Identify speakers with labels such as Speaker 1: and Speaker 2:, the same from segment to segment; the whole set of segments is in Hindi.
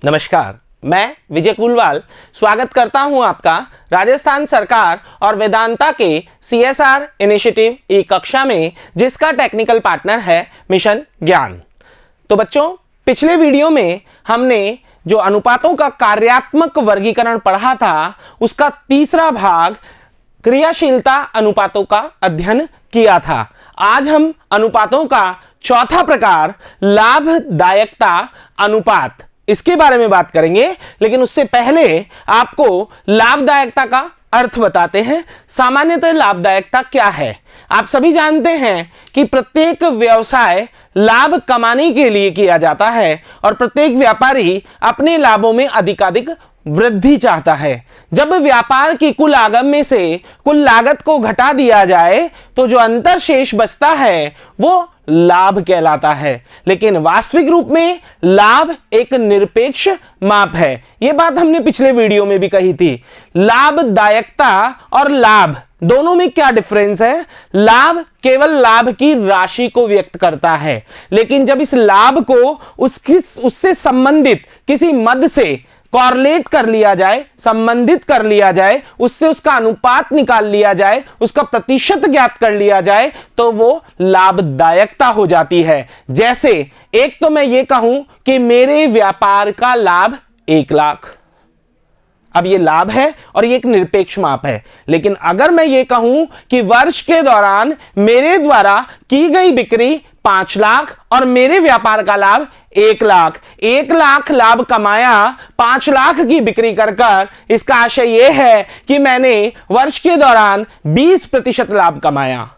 Speaker 1: नमस्कार, मैं विजय कुलवाल स्वागत करता हूं आपका राजस्थान सरकार और वेदांता के CSR इनिशिएटिव ई कक्षा में, जिसका टेक्निकल पार्टनर है मिशन ज्ञान। तो बच्चों, पिछले वीडियो में हमने जो अनुपातों का कार्यात्मक वर्गीकरण पढ़ा था, उसका तीसरा भाग क्रियाशीलता अनुपातों का अध्ययन किया था। आज हम अनुपातों का चौथा प्रकार लाभदायकता अनुपात, इसके बारे में बात करेंगे। लेकिन उससे पहले आपको लाभदायकता का अर्थ बताते हैं। सामान्यतः लाभदायकता क्या है? आप सभी जानते हैं कि प्रत्येक व्यवसाय लाभ कमाने के लिए किया जाता है और प्रत्येक व्यापारी अपने लाभों में अधिकाधिक वृद्धि चाहता है। जब व्यापार की कुल आगम में से कुल लागत को घटा दिया जाए तो जो अंतर शेष बचता है वो लाभ कहलाता है। लेकिन वास्तविक रूप में लाभ एक निरपेक्ष माप है। यह बात हमने पिछले वीडियो में भी कही थी। लाभदायकता और लाभ दोनों में क्या डिफरेंस है? लाभ केवल लाभ की राशि को व्यक्त करता है, लेकिन जब इस लाभ को उससे संबंधित किसी मद से कॉरलेट कर लिया जाए, संबंधित कर लिया जाए, उससे उसका अनुपात निकाल लिया जाए, उसका प्रतिशत ज्ञात कर लिया जाए, तो वो लाभदायकता हो जाती है। जैसे एक तो मैं ये कहूं कि मेरे व्यापार का लाभ 1 लाख, अब ये लाभ है और ये एक निरपेक्ष माप है। लेकिन अगर मैं ये कहूं कि वर्ष के दौरान मेरे द्वारा की गई बिक्री 5 लाख और मेरे व्यापार का लाभ 1 लाख, 1 लाख लाभ कमाया 5 लाख की बिक्री कर, इसका आशय यह है कि मैंने वर्ष के दौरान 20% लाभ कमाया,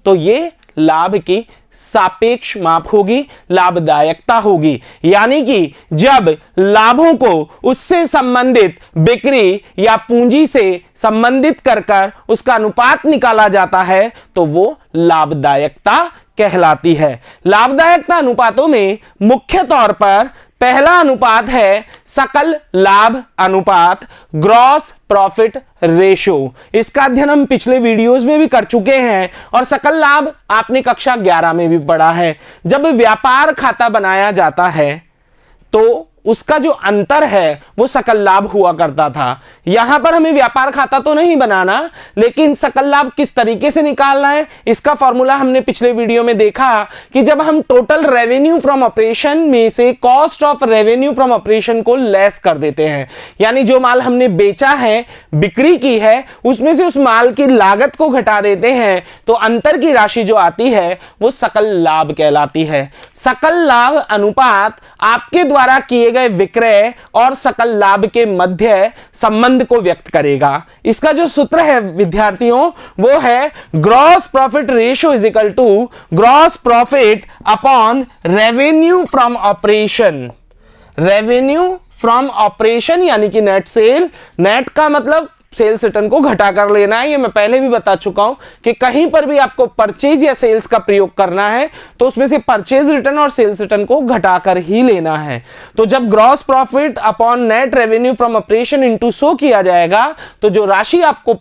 Speaker 1: तो ये लाभ की सापेक्ष माप होगी, लाभदायकता होगी। यानी कि जब लाभों को उससे संबंधित बिक्री या पूंजी से संबंधित कर उसका अनुपात निकाला जाता है तो वो लाभदायकता कहलाती है। लाभदायकता अनुपातों में मुख्य तौर पर पहला अनुपात है सकल लाभ अनुपात, ग्रॉस प्रॉफिट रेशो। इसका अध्ययन हम पिछले वीडियोस में भी कर चुके हैं और सकल लाभ आपने कक्षा 11 में भी पढ़ा है। जब व्यापार खाता बनाया जाता है तो उसका जो अंतर है वो सकल लाभ हुआ करता था। यहां पर हमें व्यापार खाता तो नहीं बनाना, लेकिन सकल लाभ किस तरीके से निकालना है इसका फॉर्मूला हमने पिछले वीडियो में देखा कि जब हम टोटल रेवेन्यू फ्रॉम ऑपरेशन में से cost of revenue from operation को लेस कर देते हैं, यानी जो माल हमने बेचा है, बिक्री की है, उसमें से उस माल की लागत को घटा देते हैं, तो अंतर की राशि जो आती है वो सकल लाभ कहलाती है। सकल लाभ अनुपात आपके द्वारा किए गए विक्रय और सकल लाभ के मध्य संबंध को व्यक्त करेगा। इसका जो सूत्र है विद्यार्थियों वो है gross profit ratio is equal to gross profit upon revenue from operation. Revenue from operation यानी कि नेट सेल, नेट का मतलब सेल्स रिटर्न को घटा कर लेना है। ये मैं पहले भी बता चुका हूं कि कहीं पर भी आपको परचेज या सेल्स का प्रयोग करना है तो उसमें से परचेज रिटर्न और सेल्स रिटर्न को घटाकर ही लेना है। तो जब gross profit upon net revenue from operation into 100 किया जाएगा तो जो राशि आपको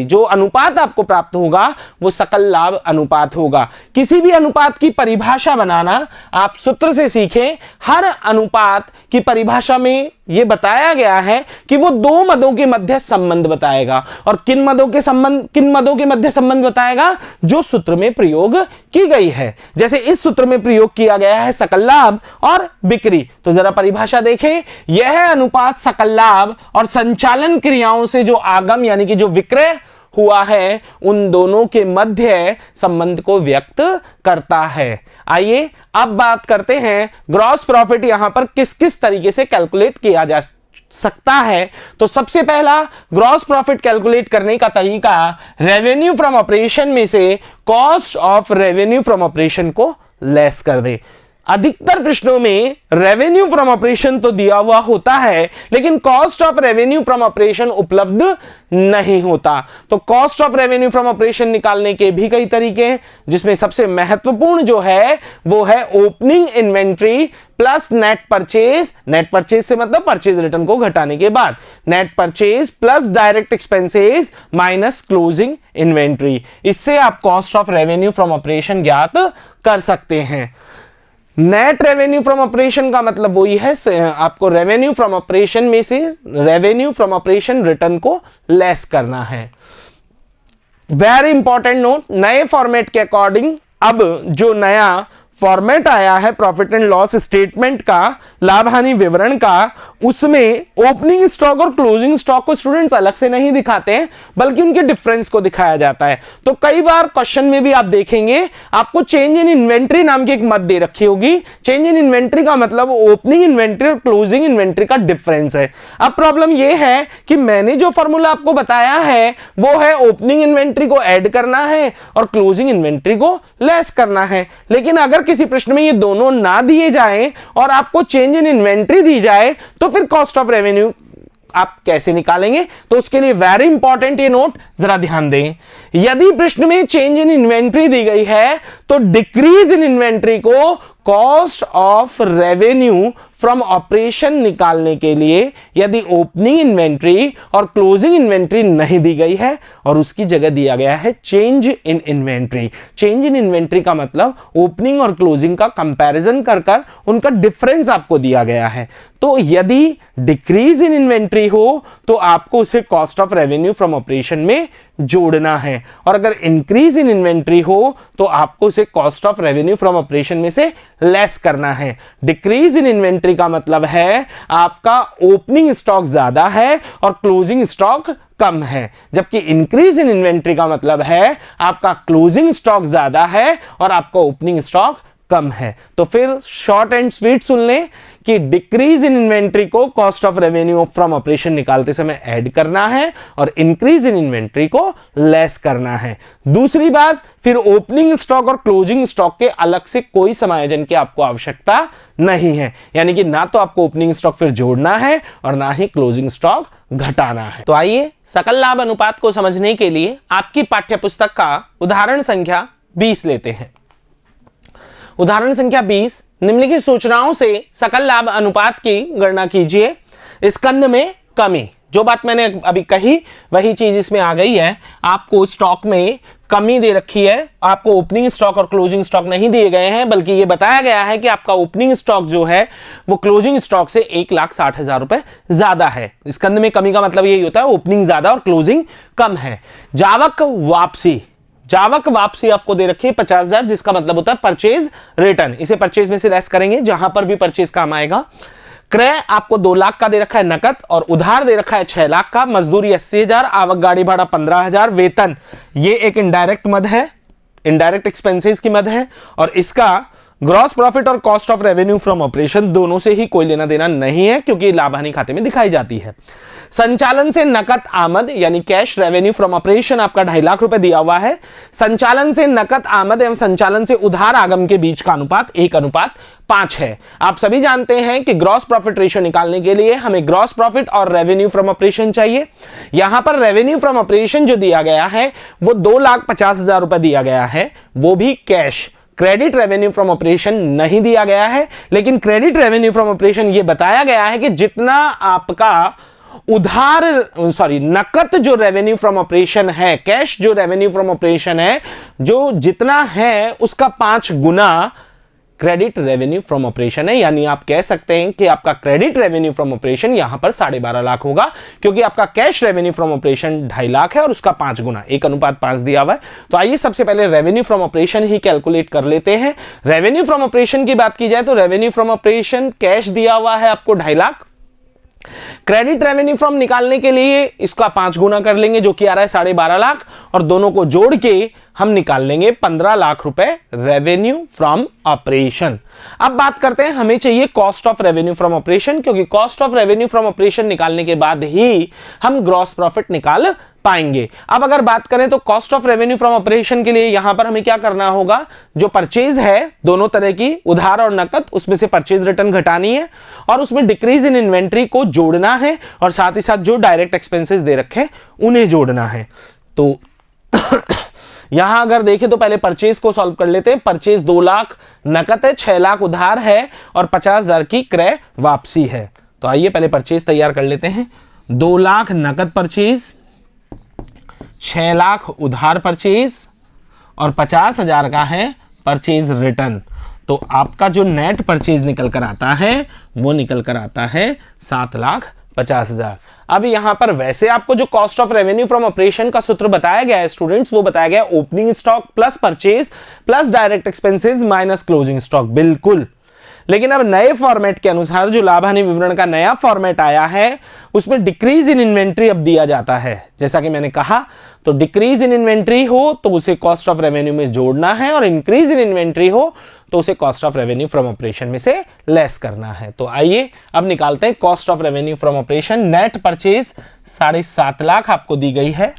Speaker 1: जो अनुपात आपको प्राप्त होगा वो सकल लाभ अनुपात होगा। किसी भी अनुपात की परिभाषा बनाना आप सूत्र से सीखें। हर अनुपात की परिभाषा में यह बताया गया है कि वो दो मदों के मध्य संबंध बताएगा। और किन मदों के मध्य संबंध बताएगा? जो सूत्र में प्रयोग की गई है। जैसे इस सूत्र में प्रयोग किया गया है सकल लाभ और बिक्री, तो जरा परिभाषा देखें। यह अनुपात सकल लाभ और संचालन क्रियाओं से जो आगम यानी कि जो विक्रय हुआ है उन दोनों के मध्य संबंध को व्यक्त करता है। आइए अब बात करते हैं ग्रॉस प्रॉफिट यहां पर किस किस तरीके से कैलकुलेट किया जा सकता है। तो सबसे पहला ग्रॉस प्रॉफिट कैलकुलेट करने का तरीका रेवेन्यू फ्रॉम ऑपरेशन में से cost of revenue from operation को लेस कर दे। अधिकतर प्रश्नों में रेवेन्यू फ्रॉम ऑपरेशन तो दिया हुआ होता है लेकिन cost of revenue from operation उपलब्ध नहीं होता। तो cost of revenue from operation निकालने के भी कई तरीके हैं, जिसमें सबसे महत्वपूर्ण जो है वो है opening inventory plus net purchase. Net purchase से मतलब परचेज रिटर्न को घटाने के बाद net purchase plus direct expenses minus closing inventory. इससे आप cost of revenue from operation ज्ञात कर सकते हैं। नेट रेवेन्यू फ्रॉम ऑपरेशन का मतलब वही है, आपको रेवेन्यू फ्रॉम ऑपरेशन में से रेवेन्यू फ्रॉम ऑपरेशन रिटर्न को लेस करना है। वेरी इंपॉर्टेंट नोट, नए फॉर्मेट के अकॉर्डिंग अब जो नया फॉर्मेट आया है प्रॉफिट एंड लॉस स्टेटमेंट का, लाभ हानि विवरण का, उसमें ओपनिंग स्टॉक और क्लोजिंग स्टॉक को स्टूडेंट्स अलग से नहीं दिखाते हैं बल्कि उनके डिफरेंस को दिखाया जाता है। तो कई बार क्वेश्चन में भी आप देखेंगे आपको चेंज इन इन्वेंट्री नाम की एक मत दे रखी होगी। चेंज इन इन्वेंट्री का मतलब ओपनिंग इन्वेंट्री और क्लोजिंग इन्वेंट्री का डिफरेंस है। अब प्रॉब्लम यह है कि मैंने जो फॉर्मूला आपको बताया है वो है ओपनिंग इन्वेंट्री को ऐड करना है और क्लोजिंग इन्वेंट्री को लेस करना है, लेकिन अगर किसी प्रश्न में ये दोनों ना दिए जाएं और आपको चेंज इन इन्वेंट्री दी जाए तो फिर कॉस्ट ऑफ रेवेन्यू आप कैसे निकालेंगे? तो उसके लिए वेरी इंपॉर्टेंट ये नोट जरा ध्यान दें। यदि प्रश्न में चेंज इन इन्वेंट्री दी गई है तो डिक्रीज इन इन्वेंट्री को cost of revenue from operation निकालने के लिए यदि ओपनिंग इन्वेंट्री और क्लोजिंग इन्वेंट्री नहीं दी गई है और उसकी जगह दिया गया है change in inventory. Change in inventory का मतलब ओपनिंग और क्लोजिंग का कंपैरिजन कर उनका डिफरेंस आपको दिया गया है। तो यदि डिक्रीज इन इन्वेंट्री हो तो आपको उसे cost of revenue from operation में जोड़ना है, और अगर इंक्रीज इन इन्वेंट्री हो तो आपको उसे cost of revenue from operation में से लेस करना है। डिक्रीज इन इन्वेंट्री का मतलब है आपका ओपनिंग स्टॉक ज्यादा है और क्लोजिंग स्टॉक कम है, जबकि इंक्रीज इन इन्वेंट्री का मतलब है आपका क्लोजिंग स्टॉक ज्यादा है और आपका ओपनिंग स्टॉक कम है। तो फिर शॉर्ट एंड स्वीट सुन लें कि डिक्रीज इन इन्वेंट्री को cost of revenue from operation निकालते समय ऐड करना है और इंक्रीज इन इन्वेंट्री को लेस करना है। दूसरी बात, फिर ओपनिंग स्टॉक और क्लोजिंग स्टॉक के अलग से कोई समायोजन की आपको आवश्यकता नहीं है, यानी कि ना तो आपको ओपनिंग स्टॉक फिर जोड़ना है और ना ही क्लोजिंग स्टॉक घटाना है। तो आइए सकल लाभ अनुपात को समझने के लिए आपकी पाठ्यपुस्तक का उदाहरण संख्या 20 लेते हैं। उदाहरण संख्या 20, निम्नलिखित सूचनाओं से सकल लाभ अनुपात की गणना कीजिए। स्कंद में कमी, जो बात मैंने अभी कही वही चीज इसमें आ गई है। आपको स्टॉक में कमी दे रखी है, आपको ओपनिंग स्टॉक और क्लोजिंग स्टॉक नहीं दिए गए हैं, बल्कि ये बताया गया है कि आपका ओपनिंग स्टॉक जो है वो क्लोजिंग स्टॉक से 1,60,000 रुपए ज्यादा है। स्कंद में कमी का मतलब यही होता है ओपनिंग ज्यादा और क्लोजिंग कम है। जावक वापसी, जावक वापसी आपको दे रखी है 50,000, जिसका मतलब होता है परचेज रिटर्न। इसे परचेज में से लेस करेंगे जहां पर भी परचेज काम आएगा। क्रय आपको 2 लाख का दे रखा है नकद और उधार दे रखा है 6 लाख का। मजदूरी 80,000, आवक गाड़ी भाड़ा 15,000, वेतन ये एक इनडायरेक्ट मद है, इनडायरेक्ट एक्सपेंसेस की मद है, और इसका ग्रॉस प्रॉफिट और cost of revenue from operation दोनों से ही कोई लेना देना नहीं है क्योंकि लाभ हानि खाते में दिखाई जाती है। संचालन से नकद आमद यानी कैश रेवेन्यू फ्रॉम ऑपरेशन आपका 2.5 लाख रुपए दिया हुआ है। संचालन से नकद आमद एवं संचालन से उधार आगम के बीच का अनुपात 1:5 है। आप सभी जानते हैं कि ग्रॉस प्रॉफिट रेशियो निकालने के लिए हमें ग्रॉस प्रॉफिट और रेवेन्यू फ्रॉम ऑपरेशन चाहिए। यहां पर रेवेन्यू फ्रॉम ऑपरेशन जो दिया गया है वो 2,50,000 रुपए दिया गया है, वो भी cash. Credit revenue from operation नहीं दिया गया है, लेकिन क्रेडिट रेवेन्यू फ्रॉम ऑपरेशन यह बताया गया है कि जितना आपका उधार नकद जो रेवेन्यू फ्रॉम ऑपरेशन है, कैश जो रेवेन्यू फ्रॉम ऑपरेशन है, जो जितना है उसका 5 गुना क्रेडिट रेवेन्यू फ्रॉम ऑपरेशन है। यानी आप कह सकते हैं कि आपका क्रेडिट रेवेन्यू फ्रॉम ऑपरेशन यहां पर 12.5 लाख होगा, क्योंकि आपका cash revenue from operation 2.5 lakh है और उसका 5 गुना 1:5 दिया हुआ है। तो आइए सबसे पहले revenue from operation he calculate कर लेते हैं। रेवेन्यू फ्रॉम ऑपरेशन की बात की जाए तो रेवेन्यू फ्रॉम ऑपरेशन कैश दिया हुआ है आपको 2.5 लाख। क्रेडिट रेवेन्यू फ्रॉम निकालने के लिए इसका 5 गुना कर लेंगे जो कि आ रहा है 12.5 लाख, और दोनों को जोड़ के हम निकाल लेंगे 15 लाख रुपए रेवेन्यू फ्रॉम ऑपरेशन। अब बात करते हैं, हमें चाहिए cost of revenue from operation, क्योंकि cost of revenue from operation निकालने के बाद ही हम ग्रॉस प्रॉफिट निकाल पाएंगे। अब अगर बात करें तो cost of revenue from operation के लिए यहां पर हमें क्या करना होगा, जो परचेज है दोनों तरह की उधार और नकद, उसमें से परचेज रिटर्न घटानी है और उसमें डिक्रीज इन इन्वेंट्री को जोड़ना है और साथ ही साथ जो डायरेक्ट एक्सपेंसेस दे रखे उन्हें जोड़ना है। तो यहां अगर देखें तो पहले परचेज को सॉल्व कर लेते हैं। परचेज 2 लाख नकद है, 6 लाख उधार है और 50,000 की क्रय वापसी है। तो आइए पहले परचेज तैयार कर लेते हैं। 2 लाख नकद परचेज, 6 लाख उधार परचेज और 50,000 का है परचेज रिटर्न। तो आपका जो नेट परचेज निकल कर आता है वो निकल कर आता है 7,50,000। अब यहाँ पर वैसे आपको जो cost of revenue from operation का सूत्र बताया गया है स्टूडेंट्स, वो बताया गया है opening stock plus purchase plus direct expenses minus closing stock, बिल्कुल। लेकिन अब नए फॉर्मेट के अनुसार जो लाभ हानि विवरण का नया फॉर्मेट आया है उसमें डिक्रीज इन इन्वेंट्री अब दिया जाता है। जैसा कि मैंने कहा, तो डिक्रीज इन इन्वेंट्री हो तो उसे कॉस्ट ऑफ रेवेन्यू में जोड़ना है, और इंक्रीज इन इन्वेंट्री हो तो उसे cost of revenue from operation में से लेस करना है। तो आइए अब निकालते हैं cost of revenue from operation. Net purchase 7.5 lakh आपको दी गई है,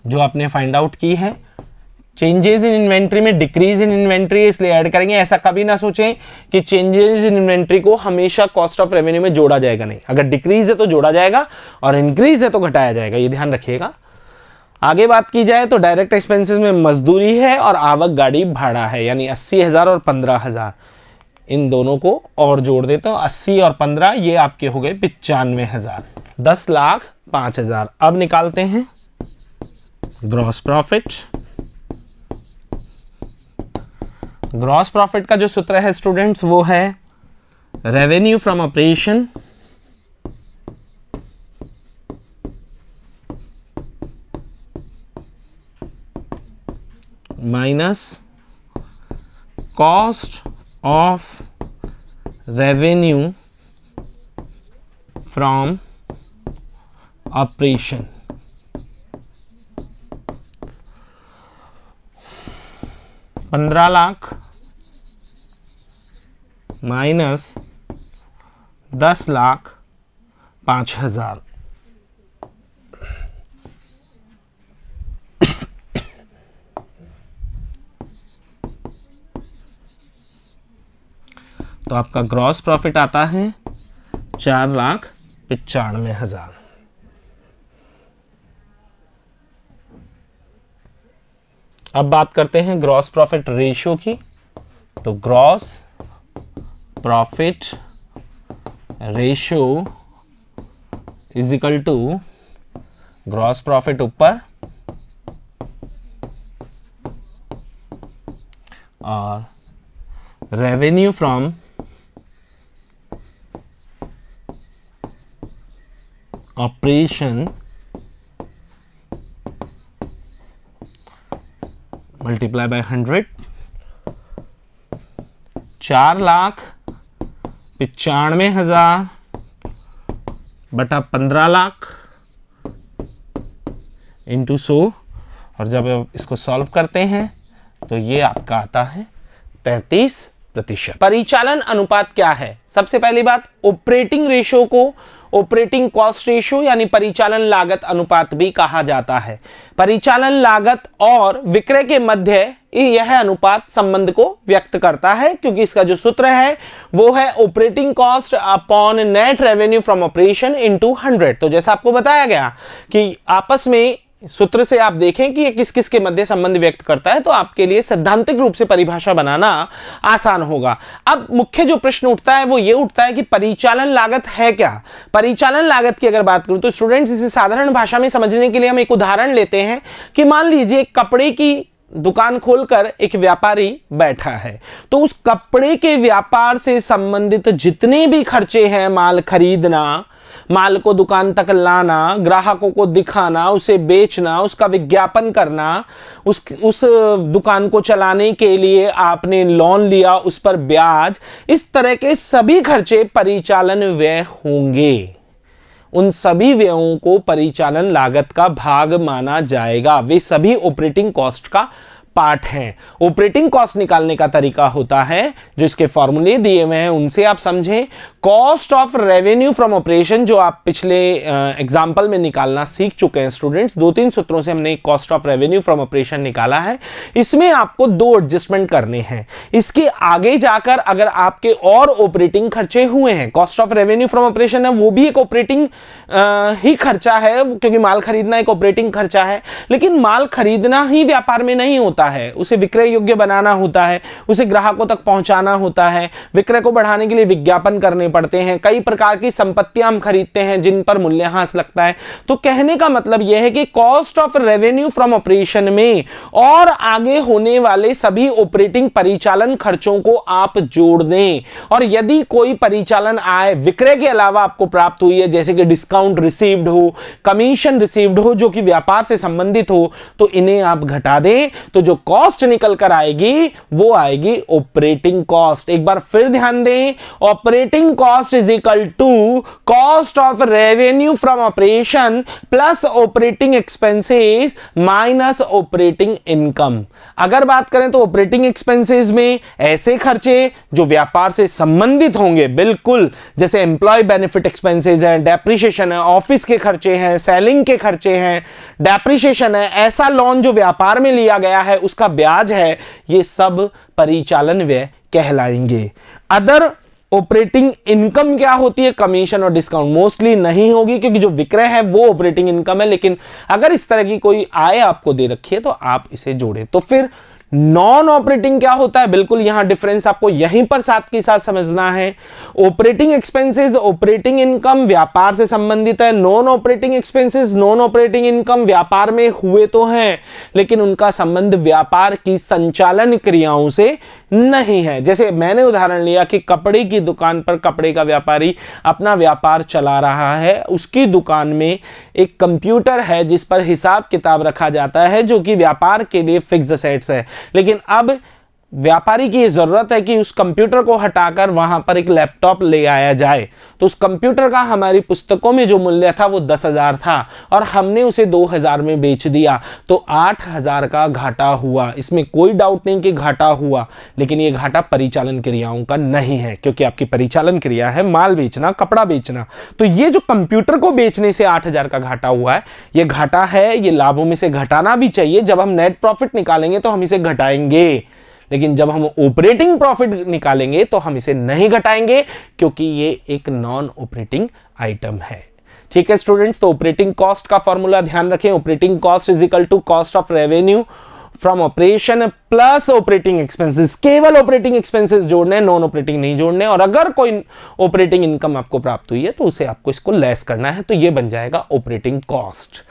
Speaker 1: जो आपने फाइंड आउट की है। चेंजेस इन इन्वेंट्री में डिक्रीज इन इन्वेंट्री इसलिए ऐड करेंगे। ऐसा कभी ना सोचें कि चेंजेस इन इन्वेंट्री को हमेशा कॉस्ट ऑफ रेवेन्यू में जोड़ा जाएगा, नहीं। अगर डिक्रीज है तो जोड़ा जाएगा और इंक्रीज है तो घटाया जाएगा, ये ध्यान रखिएगा। आगे बात की जाए तो डायरेक्ट एक्सपेंसेस में मजदूरी है और आवक गाड़ी भाड़ा है, यानी 80,000 और 15,000, इन दोनों को और जोड़ देते हो। 80 और 15 ये आपके हो गए 95,000, 10,05,000। अब निकालते हैं ग्रॉस प्रॉफिट। ग्रॉस प्रॉफिट का जो सूत्र है स्टूडेंट्स वो है revenue from operation minus cost of revenue from operation. $15 lakh minus 10,05,000। तो आपका ग्रॉस प्रॉफिट आता है 4,95,000। अब बात करते हैं ग्रॉस प्रॉफिट रेशियो की। तो gross profit ratio is equal to gross profit ऊपर और revenue from operation multiply by 100। 4,95,000 बटा 15 लाख इंटू 100, और जब इसको सॉल्व करते हैं तो ये आपका आता है 33%। परिचालन अनुपात क्या है? सबसे पहली बात, ऑपरेटिंग रेशियो को ऑपरेटिंग कॉस्ट रेशियो यानी परिचालन लागत अनुपात भी कहा जाता है। परिचालन लागत और विक्रय के मध्य यह अनुपात संबंध को व्यक्त करता है, क्योंकि इसका जो सूत्र है वो है operating cost upon net revenue from operation into 100। तो जैसा आपको बताया गया कि आपस में सूत्र से आप देखें कि ये किस किस के मध्य संबंध व्यक्त करता है, तो आपके लिए सैद्धांतिक रूप से परिभाषा बनाना आसान होगा। अब मुख्य जो प्रश्न उठता है वो ये उठता है कि परिचालन लागत है क्या। परिचालन लागत की अगर बात करूं तो स्टूडेंट्स इसे साधारण भाषा में समझने के लिए हम एक उदाहरण लेते हैं कि मान लीजिए कपड़े की दुकान खोलकर एक व्यापारी बैठा है, तो उस कपड़े के व्यापार से संबंधित जितने भी खर्चे हैं, माल खरीदना, माल को दुकान तक लाना, ग्राहकों को दिखाना, उसे बेचना, उसका विज्ञापन करना, उस दुकान को चलाने के लिए आपने लोन लिया, उस पर ब्याज, इस तरह के सभी खर्चे परिचालन व्यय होंगे। उन सभी व्ययों को परिचालन लागत का भाग माना जाएगा। वे सभी ऑपरेटिंग कॉस्ट का पार्ट हैं। ऑपरेटिंग कॉस्ट निकालने का तरीका होता है, जो इसके फॉर्मूले दिए हुए हैं उनसे आप समझें। Cost of revenue from operation जो आप पिछले एग्जाम्पल में निकालना सीख चुके हैं स्टूडेंट्स, 2-3 सूत्रों से हमने cost of revenue from operation निकाला है। इसमें आपको 2 एडजस्टमेंट करने हैं। इसके आगे जाकर अगर आपके और ऑपरेटिंग खर्चे हुए हैं, cost of revenue from operation है वो भी एक ऑपरेटिंग ही खर्चा है, क्योंकि माल खरीदना एक ऑपरेटिंग खर्चा है। लेकिन माल खरीदना ही व्यापार में नहीं होता है, उसे विक्रय योग्य बनाना होता है, उसे ग्राहकों तक पहुंचाना होता है, विक्रय को बढ़ाने के लिए विज्ञापन करने पड़ते हैं, कई प्रकार की संपत्तियां हम खरीदते हैं जिन पर मूल्यह्रास लगता है। तो कहने का मतलब यह है कि cost of revenue from operation में और आगे होने वाले सभी ऑपरेटिंग परिचालन खर्चों को आप जोड़ दें, और यदि कोई परिचालन आय विक्रय के अलावा आपको प्राप्त हुई है, जैसे कि डिस्काउंट रिसीव्ड हो, कमीशन रिसीव्ड हो जो कि व्यापार से संबंधित हो, तो इन्हें आप घटा दें, तो जो कॉस्ट निकल कर आएगी वो आएगी ऑपरेटिंग कॉस्ट। एक बार फिर ध्यान दें, operating cost is equal to cost of revenue from operation plus operating expenses minus operating income. अगर बात करें तो ऑपरेटिंग एक्सपेंसेस में ऐसे खर्चे जो व्यापार से संबंधित होंगे, बिल्कुल जैसे एम्प्लॉय बेनिफिट एक्सपेंसेस हैं, डेप्रिसिएशन है, ऑफिस के खर्चे हैं, सेलिंग के खर्चे हैं, डेप्रिसिएशन है, ऐसा लोन जो व्यापार में लिया गया है उसका ब्याज है, ये सब परिचालन व्यय कहलाएंगे। अदर ऑपरेटिंग इनकम क्या होती है? कमीशन और डिस्काउंट मोस्टली नहीं होगी क्योंकि जो विक्रय है वो ऑपरेटिंग इनकम है, लेकिन अगर इस तरह की कोई आय आपको दे रखी है तो आप इसे जोड़ें। तो फिर नॉन ऑपरेटिंग क्या होता है? बिल्कुल यहां डिफरेंस आपको यहीं पर साथ के साथ समझना है। ऑपरेटिंग एक्सपेंसेस ऑपरेटिंग इनकम व्यापार से संबंधित है, non operating expenses non operating income व्यापार में हुए तो हैं लेकिन उनका संबंध व्यापार की संचालन क्रियाओं से नहीं है। जैसे मैंने उदाहरण लिया कि कपड़े की दुकान पर कपड़े का व्यापारी अपना व्यापार चला रहा है, उसकी दुकान में एक कंप्यूटर है जिस पर हिसाब किताब रखा जाता है जो कि व्यापार के लिए फिक्स असेट्स है, लेकिन अब व्यापारी की जरूरत है कि उस कंप्यूटर को हटाकर वहां पर एक लैपटॉप ले आया जाए। तो उस कंप्यूटर का हमारी पुस्तकों में जो मूल्य था वो 10,000 था और हमने उसे 2,000 में बेच दिया, तो 8,000 का घाटा हुआ। इसमें कोई डाउट नहीं कि घाटा हुआ, लेकिन ये घाटा परिचालन क्रियाओं का नहीं है क्योंकि आपकी परिचालन क्रिया है माल बेचना, कपड़ा बेचना। तो ये जो कंप्यूटर को बेचने से 8,000 का घाटा हुआ है, ये घाटा है, ये लाभों में से घटाना भी चाहिए। जब हम नेट प्रॉफिट निकालेंगे तो हम इसे घटाएंगे, लेकिन जब हम ऑपरेटिंग प्रॉफिट निकालेंगे तो हम इसे नहीं घटाएंगे क्योंकि ये एक नॉन ऑपरेटिंग आइटम है। ठीक है स्टूडेंट्स, तो ऑपरेटिंग कॉस्ट का फॉर्मूला ध्यान रखें। Operating cost is equal to cost of revenue from operation plus operating expenses. केवल ऑपरेटिंग एक्सपेंसेस जोड़ने, नॉन ऑपरेटिंग नहीं जोड़ने, और अगर कोई ऑपरेटिंग इनकम आपको प्राप्त हुई है तो उसे आपको इसको लेस करना है, तो ये बन जाएगा ऑपरेटिंग कॉस्ट।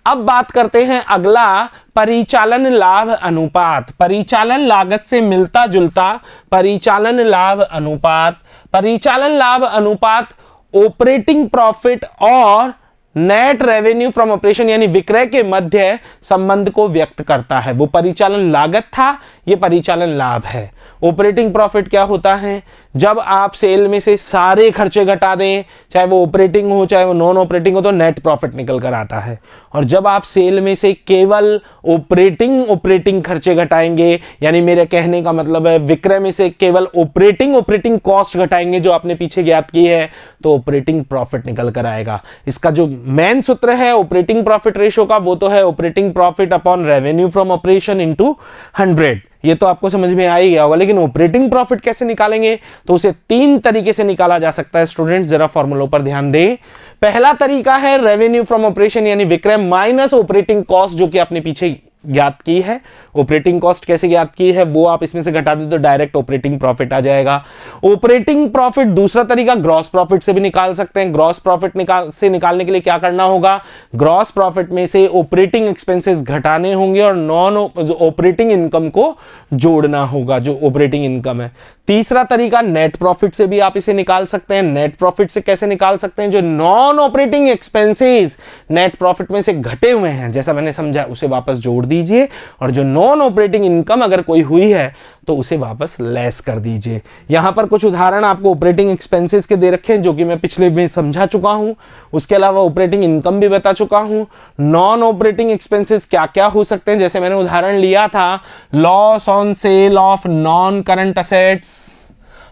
Speaker 1: अब बात करते हैं अगला, परिचालन लाभ अनुपात। परिचालन लागत से मिलता जुलता परिचालन लाभ अनुपात। परिचालन लाभ अनुपात ऑपरेटिंग प्रॉफिट और नेट रेवेन्यू फ्रॉम ऑपरेशन यानी विक्रय के मध्य संबंध को व्यक्त करता है। वो परिचालन लागत था, ये परिचालन लाभ है। ऑपरेटिंग प्रॉफिट क्या होता है? जब आप सेल में से सारे खर्चे घटा दें, चाहे वो ऑपरेटिंग हो चाहे वो नॉन ऑपरेटिंग हो, तो नेट प्रॉफिट निकल कर आता है। और जब आप सेल में से केवल ऑपरेटिंग खर्चे घटाएंगे, यानी मेरे कहने का मतलब है विक्रय में से केवल ऑपरेटिंग कॉस्ट घटाएंगे जो आपने पीछे ज्ञात की है, तो ऑपरेटिंग प्रॉफिट निकल कर आएगा। इसका जो मेन सूत्र है ऑपरेटिंग प्रॉफिट रेशो का, वो तो है operating profit upon revenue from operation into 100। ये तो आपको समझ में आ ही गया होगा, लेकिन ऑपरेटिंग प्रॉफिट कैसे निकालेंगे? तो उसे 3 तरीके से निकाला जा सकता है। स्टूडेंट्स जरा फॉर्मूलों पर ध्यान दें। पहला तरीका है रेवेन्यू फ्रॉम ऑपरेशन यानी विक्रय माइनस ऑपरेटिंग कॉस्ट जो कि आपने पीछे ज्ञात की है। ऑपरेटिंग कॉस्ट कैसे ज्ञात की है वो आप इसमें से घटा दें तो डायरेक्ट ऑपरेटिंग प्रॉफिट आ जाएगा। ऑपरेटिंग प्रॉफिट दूसरा तरीका ग्रॉस प्रॉफिट से भी निकाल सकते हैं। ग्रॉस प्रॉफिट निकालने के लिए क्या करना होगा? ग्रॉस प्रॉफिट में से ऑपरेटिंग एक्सपेंसेस घटाने होंगे और नॉन ऑपरेटिंग इनकम को जोड़ना होगा जो ऑपरेटिंग इनकम है। तीसरा तरीका नेट प्रॉफिट से भी आप इसे निकाल सकते हैं। नेट प्रॉफिट से कैसे निकाल सकते हैं? जो non operating expenses net profit में से घटे हुए हैं, जैसा मैंने समझा, उसे वापस जोड़ दीजिए, और जो नॉन ऑपरेटिंग इनकम अगर कोई हुई है तो उसे वापस लेस कर दीजिए। यहां पर कुछ उदाहरण आपको ऑपरेटिंग एक्सपेंसेस के दे रखे हैं जो कि मैं पिछले में समझा चुका हूं। उसके अलावा ऑपरेटिंग इनकम भी बता चुका हूं। नॉन ऑपरेटिंग एक्सपेंसेस क्या क्या हो सकते हैं, जैसे मैंने उदाहरण लिया था loss on sale of non current assets,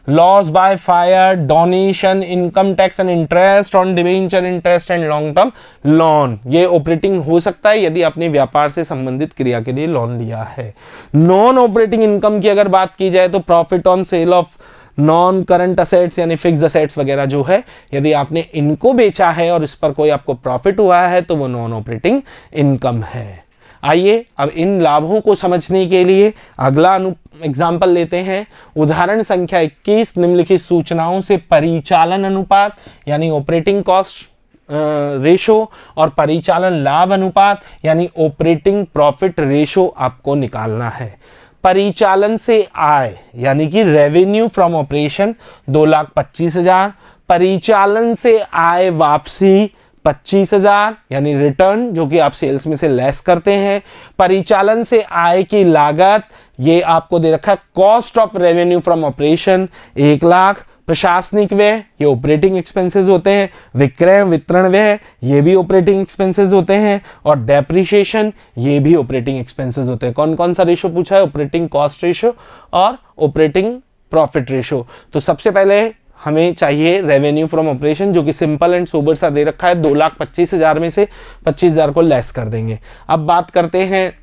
Speaker 1: loss by fire, donation, income tax and interest on debenture interest and long term loan. ये ऑपरेटिंग हो सकता है यदि आपने व्यापार से संबंधित क्रिया के लिए लोन लिया है। नॉन ऑपरेटिंग इनकम की अगर बात की जाए तो profit on sale of non current assets यानी फिक्स असेट्स वगैरह जो है, यदि आपने इनको बेचा है और इस पर कोई आपको प्रॉफिट हुआ है तो वो नॉन ऑपरेटिंग इनकम है। आइए अब इन लाभों को समझने के लिए अगला एग्जाम्पल लेते हैं। उदाहरण संख्या 21, निम्नलिखित सूचनाओं से परिचालन अनुपात यानी ऑपरेटिंग कॉस्ट रेशो और परिचालन लाभ अनुपात यानी ऑपरेटिंग प्रॉफिट रेशो आपको निकालना है। परिचालन से आय यानी कि रेवेन्यू फ्रॉम ऑपरेशन 2,25,000, परिचालन से आय वापसी 25,000 यानी रिटर्न जो कि आप सेल्स में से लेस करते हैं। परिचालन से आय की लागत ये आपको दे रखा है cost of revenue from operation 1,00,000। प्रशासनिक व्यय ये ऑपरेटिंग एक्सपेंसेस होते हैं। विक्रय वितरण व्यय ये भी ऑपरेटिंग एक्सपेंसेस होते हैं और डेप्रिसिएशन ये भी ऑपरेटिंग एक्सपेंसेस होते हैं। कौन कौन सा रेशो पूछा है? ऑपरेटिंग कॉस्ट रेशो और ऑपरेटिंग प्रॉफिट रेशो। तो सबसे पहले हमें चाहिए रेवेन्यू फ्रॉम ऑपरेशन जो कि सिंपल एंड सोबर सा दे रखा है। 2,25,000 में से 25,000 को लेस कर देंगे। अब बात करते हैं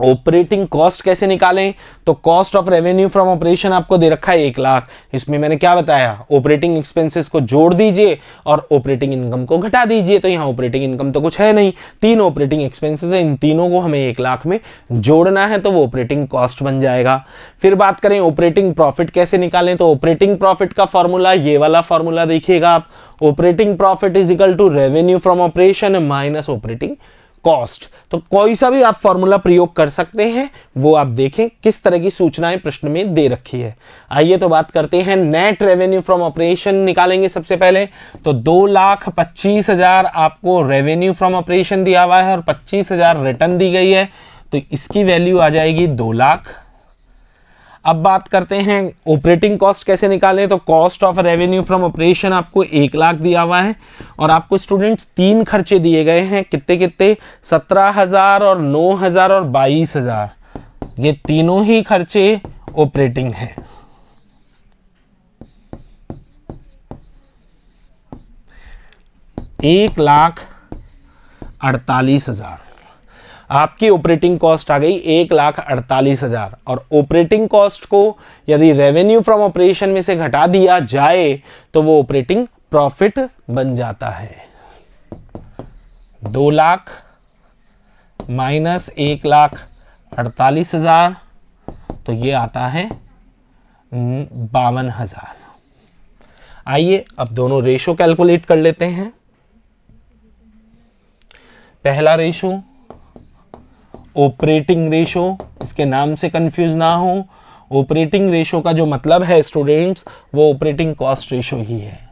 Speaker 1: ऑपरेटिंग कॉस्ट कैसे निकालें। तो cost of revenue from operation आपको दे रखा है 1,00,000। इसमें मैंने क्या बताया? ऑपरेटिंग एक्सपेंसेस को जोड़ दीजिए और ऑपरेटिंग इनकम को घटा दीजिए। तो यहाँ ऑपरेटिंग इनकम तो कुछ है नहीं, 3 ऑपरेटिंग एक्सपेंसेस है, इन तीनों को हमें 1,00,000 में जोड़ना है तो वो ऑपरेटिंग कॉस्ट बन जाएगा। फिर बात करें ऑपरेटिंग प्रॉफिट कैसे निकालें। तो ऑपरेटिंग प्रॉफिट का फॉर्मूला ये वाला फॉर्मूला देखिएगा आप, operating profit is equal to revenue from operation minus operating cost. तो कोई सा भी आप फॉर्मूला प्रयोग कर सकते हैं, वो आप देखें किस तरह की सूचनाएं प्रश्न में दे रखी है। आइए तो बात करते हैं नेट रेवेन्यू फ्रॉम ऑपरेशन निकालेंगे सबसे पहले। तो 2,25,000 आपको रेवेन्यू फ्रॉम ऑपरेशन दिया हुआ है और 25,000 रिटर्न दी गई है, तो इसकी वैल्यू आ जाएगी 2,00,000। अब बात करते हैं ऑपरेटिंग कॉस्ट कैसे निकालें। तो cost of revenue from operation आपको 1,00,000 दिया हुआ है और आपको स्टूडेंट्स 3 खर्चे दिए गए हैं। कितने कितने? 17,000 और 9,000 और 22,000। ये तीनों ही खर्चे ऑपरेटिंग हैं। $1,48,000 आपकी ऑपरेटिंग कॉस्ट आ गई 1,48,000। और ऑपरेटिंग कॉस्ट को यदि रेवेन्यू फ्रॉम ऑपरेशन में से घटा दिया जाए तो वो ऑपरेटिंग प्रॉफिट बन जाता है। 2,00,000 माइनस 1,48,000 तो ये आता है 52,000। आइए अब दोनों रेशो कैलकुलेट कर लेते हैं। पहला रेशो ऑपरेटिंग रेशो, इसके नाम से कंफ्यूज ना हो। ऑपरेटिंग रेशो का जो मतलब है स्टूडेंट्स वो ऑपरेटिंग कॉस्ट रेशो ही है।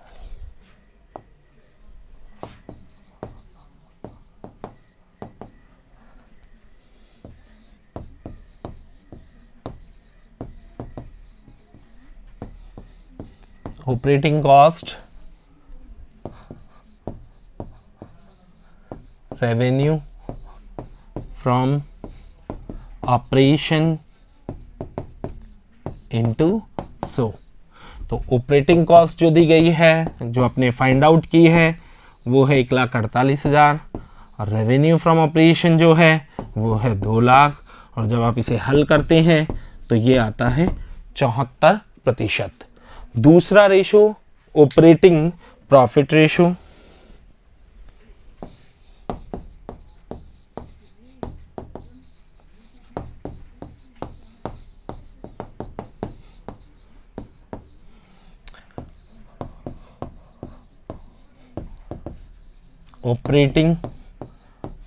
Speaker 1: Operating cost revenue from operation into so. तो ऑपरेटिंग कॉस्ट जो दी गई है, जो आपने फाइंड आउट की है, वो है 1,48,000 और रेवेन्यू फ्रॉम ऑपरेशन जो है वो है 2,00,000। और जब आप इसे हल करते हैं तो ये आता है 74%। दूसरा ratio operating profit ratio. Operating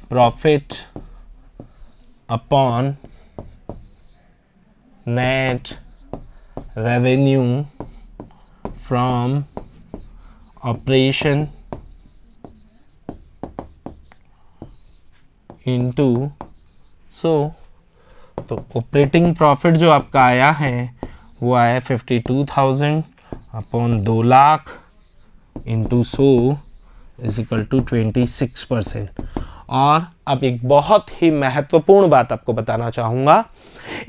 Speaker 1: profit upon net revenue from operation into so. तो ऑपरेटिंग प्रॉफिट जो आपका आया है वो आया 52,000 upon 2,00,000 into so is equal to 26%। और अब एक बहुत ही महत्वपूर्ण बात आपको बताना चाहूँगा।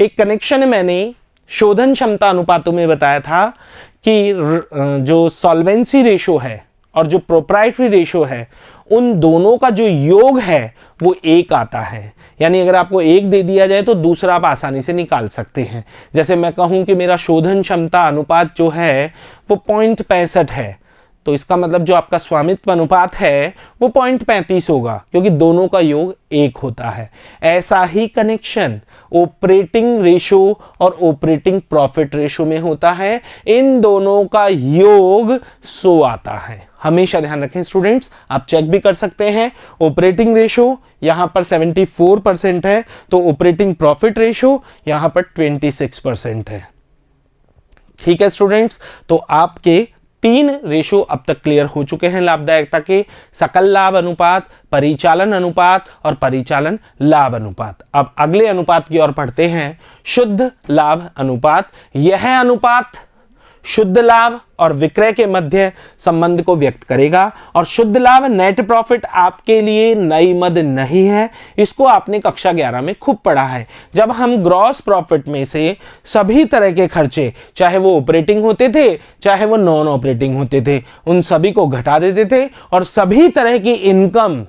Speaker 1: एक कनेक्शन मैंने शोधन क्षमता अनुपातों में बताया था कि जो सॉल्वेंसी रेशो है और जो प्रोप्राइटरी रेशो है, उन दोनों का जो योग है वो 1 आता है। यानी अगर आपको 1 दे दिया जाए तो दूसरा आप आसानी से निकाल सकते हैं। जैसे मैं कहूँ कि मेरा शोधन क्षमता अनुपात जो है वो 0.65 है, तो इसका मतलब जो आपका स्वामित्व अनुपात है वो 0.35 होगा, क्योंकि दोनों का योग 1 होता है। ऐसा ही कनेक्शन ऑपरेटिंग रेशो और ऑपरेटिंग प्रॉफिट रेशो में होता है। इन दोनों का योग 100 आता है। हमेशा ध्यान रखें स्टूडेंट्स, आप चेक भी कर सकते हैं। ऑपरेटिंग रेशो यहां पर 74% है, तो ऑपरेटिंग प्रॉफिट रेशो यहां पर 26% है। ठीक है स्टूडेंट्स, तो आपके 3 रेशो अब तक क्लियर हो चुके हैं लाभदायकता के, सकल लाभ अनुपात, परिचालन अनुपात और परिचालन लाभ अनुपात। अब अगले अनुपात की ओर पढ़ते हैं, शुद्ध लाभ अनुपात। यह अनुपात शुद्ध लाभ और विक्रय के मध्य संबंध को व्यक्त करेगा। और शुद्ध लाभ नेट प्रॉफिट आपके लिए नई मद नहीं है, इसको आपने कक्षा 11 में खूब पढ़ा है। जब हम ग्रॉस प्रॉफिट में से सभी तरह के खर्चे, चाहे वो ऑपरेटिंग होते थे चाहे वो नॉन ऑपरेटिंग होते थे, उन सभी को घटा देते थे और सभी तरह की इनकम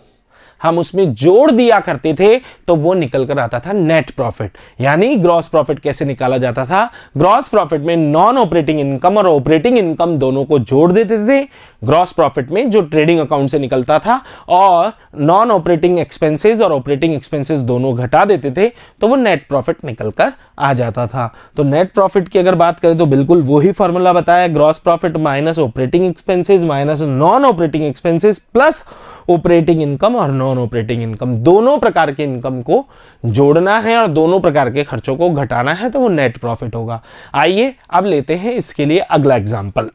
Speaker 1: हम उसमें जोड़ दिया करते थे, तो वो निकल कर आता था नेट प्रॉफिट। यानी ग्रॉस प्रॉफिट कैसे निकाला जाता था? ग्रॉस प्रॉफिट में नॉन ऑपरेटिंग इनकम और ऑपरेटिंग इनकम दोनों को जोड़ देते थे। ग्रॉस प्रॉफिट में जो ट्रेडिंग अकाउंट से निकलता था, और नॉन ऑपरेटिंग एक्सपेंसेस और ऑपरेटिंग एक्सपेंसेस दोनों घटा देते थे, तो वो नेट प्रॉफिट निकल कर आ जाता था। तो नेट प्रॉफिट की अगर बात करें तो बिल्कुल वही फॉर्मूला बताया, gross profit minus operating expenses minus non operating expenses plus operating income और नॉन ऑपरेटिंग इनकम, दोनों प्रकार के इनकम को जोड़ना है और दोनों प्रकार के खर्चों को घटाना है, तो वो नेट प्रॉफिट होगा। आइए अब लेते हैं इसके लिए अगला एग्जांपल।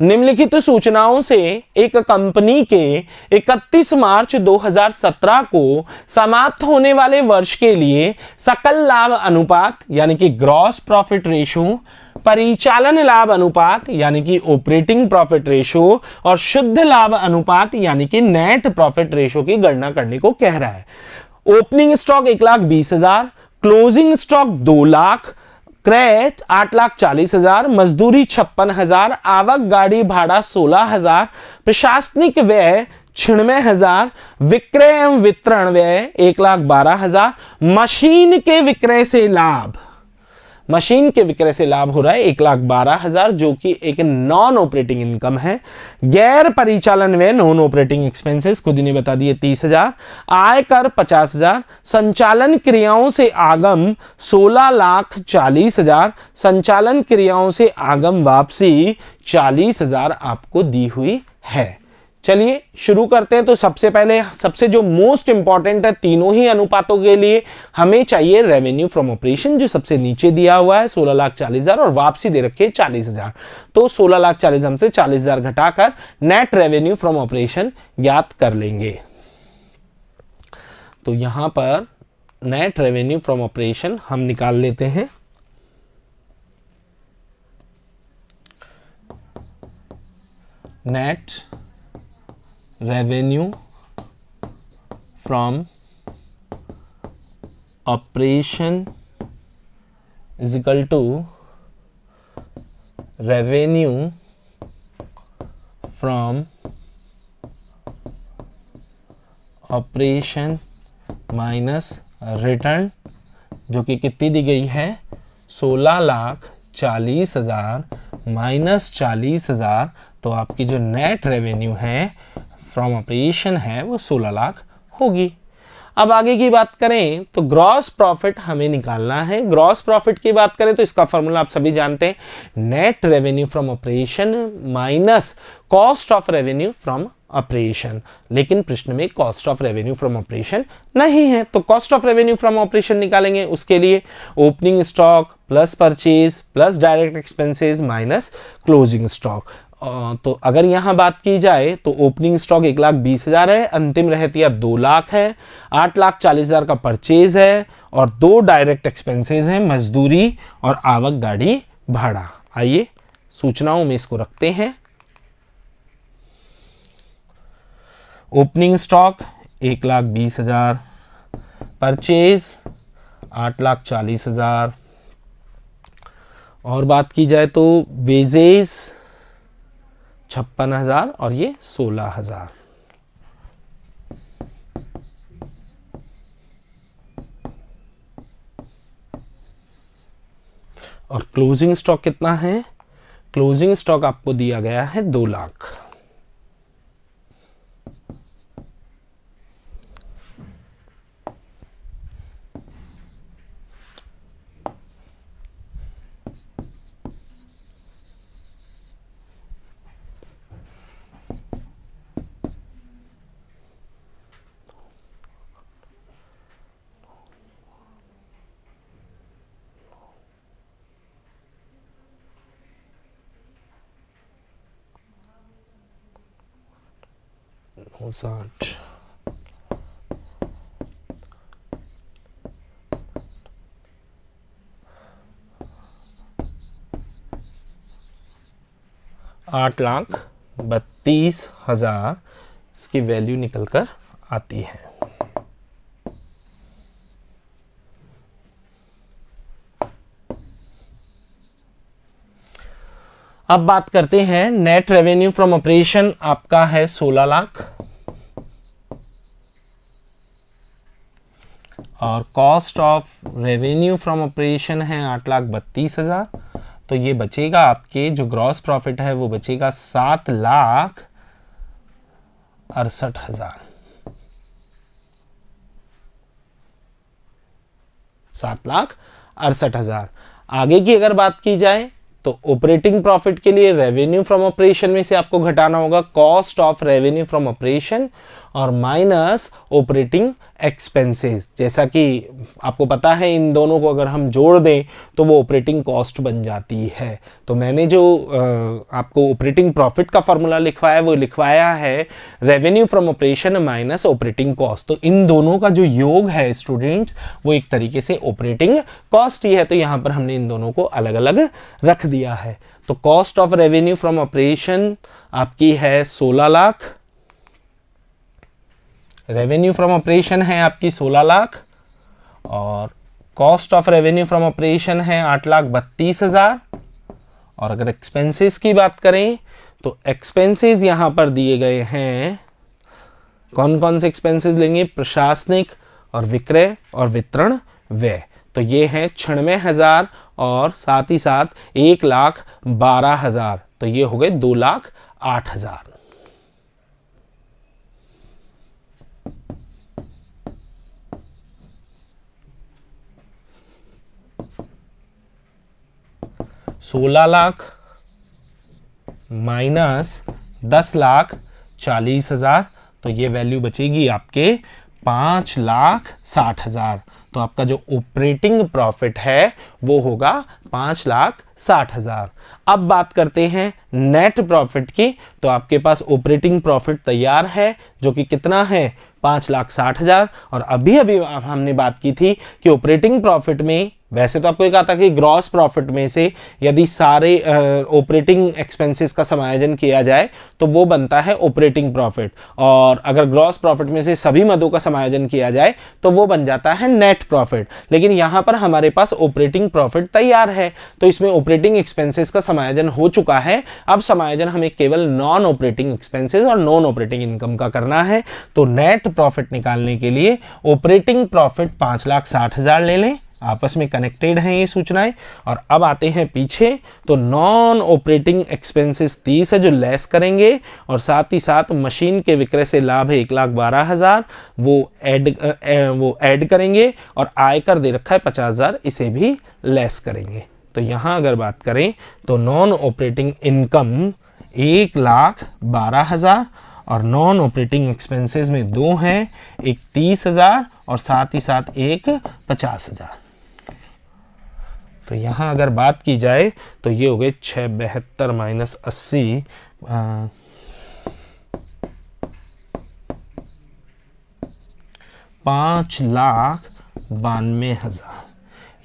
Speaker 1: निम्नलिखित सूचनाओं से एक कंपनी के 31 मार्च 2017 को समाप्त होने वाले वर्ष के लिए सकल लाभ अनुपात यानी कि ग्रॉस प्रॉफिट रेशो, परिचालन लाभ अनुपात यानी कि ऑपरेटिंग प्रॉफिट रेशो और शुद्ध लाभ अनुपात यानी कि नेट प्रॉफिट रेशो की गणना करने को कह रहा है। Opening stock 1,20,000, closing stock 2 lakh, क्रय 8,40,000, मजदूरी 56,000, आवक गाड़ी भाड़ा 16,000, प्रशासनिक व्यय 96,000, विक्रय एवं वितरण व्यय 1,12,000, मशीन के विक्रय से लाभ, मशीन के विक्रय से लाभ हो रहा है 1,12,000 जो कि एक नॉन ऑपरेटिंग इनकम है। गैर परिचालन व्यय नॉन ऑपरेटिंग एक्सपेंसेस खुद ही ने बता दिए 30,000, आयकर 50,000, संचालन क्रियाओं से आगम 16,40,000, संचालन क्रियाओं से आगम वापसी 40,000 आपको दी हुई है। चलिए शुरू करते हैं। तो सबसे पहले सबसे जो मोस्ट इंपॉर्टेंट है तीनों ही अनुपातों के लिए, हमें चाहिए रेवेन्यू फ्रॉम ऑपरेशन, जो सबसे नीचे दिया हुआ है 16,40,000 और वापसी दे रखी है 40,000। तो 16,40,000 से 40,000 घटाकर नेट रेवेन्यू फ्रॉम ऑपरेशन ज्ञात कर लेंगे। तो यहां पर नेट रेवेन्यू फ्रॉम ऑपरेशन हम निकाल लेते हैं। Net revenue from operation is equal to revenue from operation minus return, जो कि कितनी दी गई है 16,40,000 माइनस 40,000। तो आपकी जो नेट रेवेन्यू है फ्रॉम ऑपरेशन है वो 16 लाख होगी। अब आगे की बात करें तो ग्रॉस प्रॉफिट हमें निकालना है। ग्रॉस प्रॉफिट की बात करें तो इसका फॉर्मूला आप सभी जानते हैं, net revenue from operation minus cost of revenue from operation. लेकिन प्रश्न में cost of revenue from operation नहीं है, तो cost of revenue from operation निकालेंगे। उसके लिए opening stock plus purchase plus direct expenses minus closing stock. तो अगर यहां बात की जाए तो ओपनिंग स्टॉक 1,20,000 है, अंतिम रहतिया 2 लाख है, 8,40,000 का परचेज है और 2 डायरेक्ट एक्सपेंसेस हैं, मजदूरी और आवक गाड़ी भाड़ा। आइए सूचनाओं में इसको रखते हैं। ओपनिंग स्टॉक 1,20,000, परचेज 8,40,000 और बात की जाए तो वेजेस 56,000 और ये 16,000। और क्लोजिंग स्टॉक कितना है? क्लोजिंग स्टॉक आपको दिया गया है 2 लाख। साठ 8,32,000 इसकी वैल्यू निकलकर आती है। अब बात करते हैं नेट रेवेन्यू फ्रॉम ऑपरेशन आपका है 16 लाख और cost of revenue from operation है 8,32,000। तो ये बचेगा आपके जो ग्रॉस प्रॉफिट है वो बचेगा 7,68,000। 7,68,000। आगे की अगर बात की जाए तो ऑपरेटिंग प्रॉफिट के लिए रेवेन्यू फ्रॉम ऑपरेशन में से आपको घटाना होगा cost of revenue from operation और माइनस ऑपरेटिंग एक्सपेंसेस। जैसा कि आपको पता है इन दोनों को अगर हम जोड़ दें तो वो ऑपरेटिंग कॉस्ट बन जाती है। तो मैंने जो आपको ऑपरेटिंग प्रॉफिट का फॉर्मूला लिखवाया वो लिखवाया है revenue from operation minus operating cost. तो इन दोनों का जो योग है स्टूडेंट्स वो एक तरीके से ऑपरेटिंग कॉस्ट ही है। तो यहाँ पर हमने इन दोनों को अलग अलग रख दिया है। तो cost of revenue from operation आपकी है 16 लाख, रेवेन्यू फ्रॉम ऑपरेशन है आपकी 16 लाख और cost of revenue from operation है 8,32,000। और अगर एक्सपेंसेस की बात करें तो एक्सपेंसेस यहां पर दिए गए हैं। कौन कौन से एक्सपेंसेस लेंगे? प्रशासनिक और विक्रय और वितरण व्यय। तो ये हैं 96,000 और साथ ही साथ 1,12,000। तो ये हो गए 2,08,000। $16,00,000 माइनस 10,40,000। तो ये वैल्यू बचेगी आपके 5,60,000। तो आपका जो ऑपरेटिंग प्रॉफिट है वो होगा 5,60,000। अब बात करते हैं नेट प्रॉफिट की। तो आपके पास ऑपरेटिंग प्रॉफिट तैयार है जो कि कितना है 5,60,000। और अभी अभी हमने बात की थी कि ऑपरेटिंग प्रॉफिट में वैसे तो आपको एक आता कि ग्रॉस प्रॉफिट में से यदि सारे ऑपरेटिंग एक्सपेंसेस का समायोजन किया जाए तो वो बनता है ऑपरेटिंग प्रॉफिट, और अगर ग्रॉस प्रॉफिट में से सभी मदों का समायोजन किया जाए तो वो बन जाता है नेट प्रॉफिट। लेकिन यहाँ पर हमारे पास ऑपरेटिंग प्रॉफिट तैयार है तो इसमें ऑपरेटिंग एक्सपेंसेस का समायोजन हो चुका है। अब समायोजन हमें केवल नॉन ऑपरेटिंग एक्सपेंसेस और नॉन ऑपरेटिंग इनकम का करना है। तो नेट प्रॉफिट निकालने के लिए ऑपरेटिंग प्रॉफिट 5,60,000 ले लें, आपस में कनेक्टेड हैं ये सूचनाएं। और अब आते हैं पीछे तो नॉन ऑपरेटिंग एक्सपेंसेस 30 है जो लेस करेंगे, और साथ ही साथ मशीन के विक्रय से लाभ है 1,12,000 वो ऐड करेंगे, और आयकर दे रखा है 50,000 इसे भी लेस करेंगे। तो यहाँ अगर बात करें तो नॉन ऑपरेटिंग इनकम 1,12,000 और नॉन ऑपरेटिंग एक्सपेंसेस में दो हैं, एक 30,000 और साथ ही साथ एक 50,000। तो यहाँ अगर बात की जाए तो ये हो गए 672 माइनस 80 5,92,000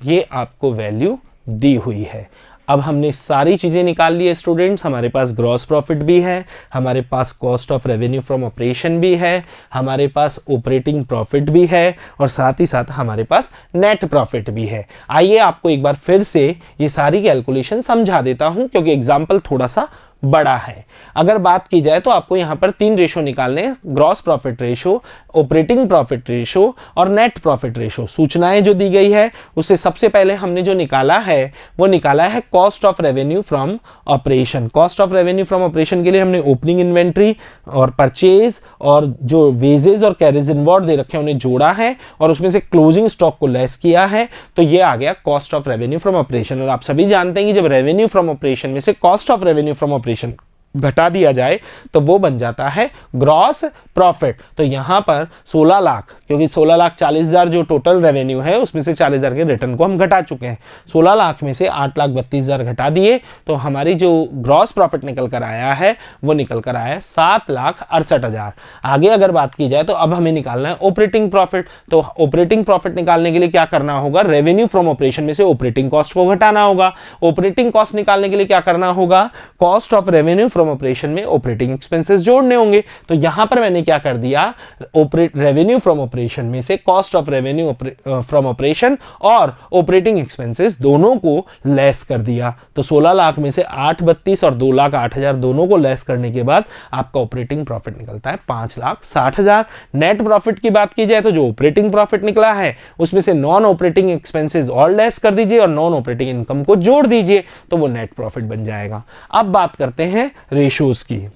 Speaker 1: ये आपको वैल्यू दी हुई है। अब हमने सारी चीजें निकाल ली है स्टूडेंट्स। हमारे पास ग्रॉस प्रॉफिट भी है, हमारे पास cost of revenue from operation भी है, हमारे पास ऑपरेटिंग प्रॉफिट भी है, और साथ ही साथ हमारे पास नेट प्रॉफिट भी है। आइए आपको एक बार फिर से ये सारी कैलकुलेशन समझा देता हूं क्योंकि एग्जाम्पल थोड़ा सा बड़ा है। अगर बात की जाए तो आपको यहाँ पर 3 रेशो निकालने हैं, gross profit ratio, operating profit ratio और नेट प्रॉफिट रेशो। सूचनाएं जो दी गई है उससे सबसे पहले हमने जो निकाला है वो निकाला है cost of revenue from operation. Cost of revenue from operation के लिए हमने ओपनिंग इन्वेंट्री और परचेज और जो वेजेस और कैरेज इनवर्ड दे रखे हैं उन्हें जोड़ा है और उसमें से क्लोजिंग स्टॉक को लेस किया है, तो ये आ गया cost of revenue from operation. और आप सभी जानते हैं कि जब रेवेन्यू फ्रॉम ऑपरेशन में से cost of revenue from operation घटा दिया जाए तो वो बन जाता है ग्रॉस प्रॉफिट। तो यहां पर 16 लाख, क्योंकि 16,40,000 जो टोटल रेवेन्यू है उसमें से 40,000 के रिटर्न को हम घटा चुके हैं, 16 लाख में से 8,32,000 घटा दिए तो हमारी जो ग्रॉस प्रॉफिट निकल कर आया है वो निकल कर आया 7,68,000। आगे अगर बात की जाए तो अब हमें निकालना है ऑपरेटिंग प्रॉफिट। तो ऑपरेटिंग प्रॉफिट निकालने के लिए क्या करना होगा, रेवेन्यू फ्रॉम ऑपरेशन में से ऑपरेटिंग कॉस्ट को घटाना होगा। ऑपरेटिंग कॉस्ट निकालने के लिए क्या करना होगा, cost of revenue from operation में ऑपरेटिंग एक्सपेंसेस जोड़ने होंगे। तो यहां पर मैंने क्या कर दिया, रेवेन्यू फ्रॉम ऑपरेशन में से cost of revenue from operation और ऑपरेटिंग एक्सपेंसेस दोनों को लेस कर दिया। तो 16 लाख में से 8,32 और 2,08,000 दोनों को लेस करने के बाद आपका ऑपरेटिंग प्रॉफिट निकलता है 5,60,000। नेट प्रॉफिट की बात की जाए तो जो ऑपरेटिंग प्रॉफिट निकला है उसमें से नॉन ऑपरेटिंग एक्सपेंसेस और लेस कर दीजिए और नॉन ऑपरेटिंग इनकम को जोड़ दीजिए तो वो नेट प्रॉफिट बन जाएगा। अब बात करते हैं रेशोज की।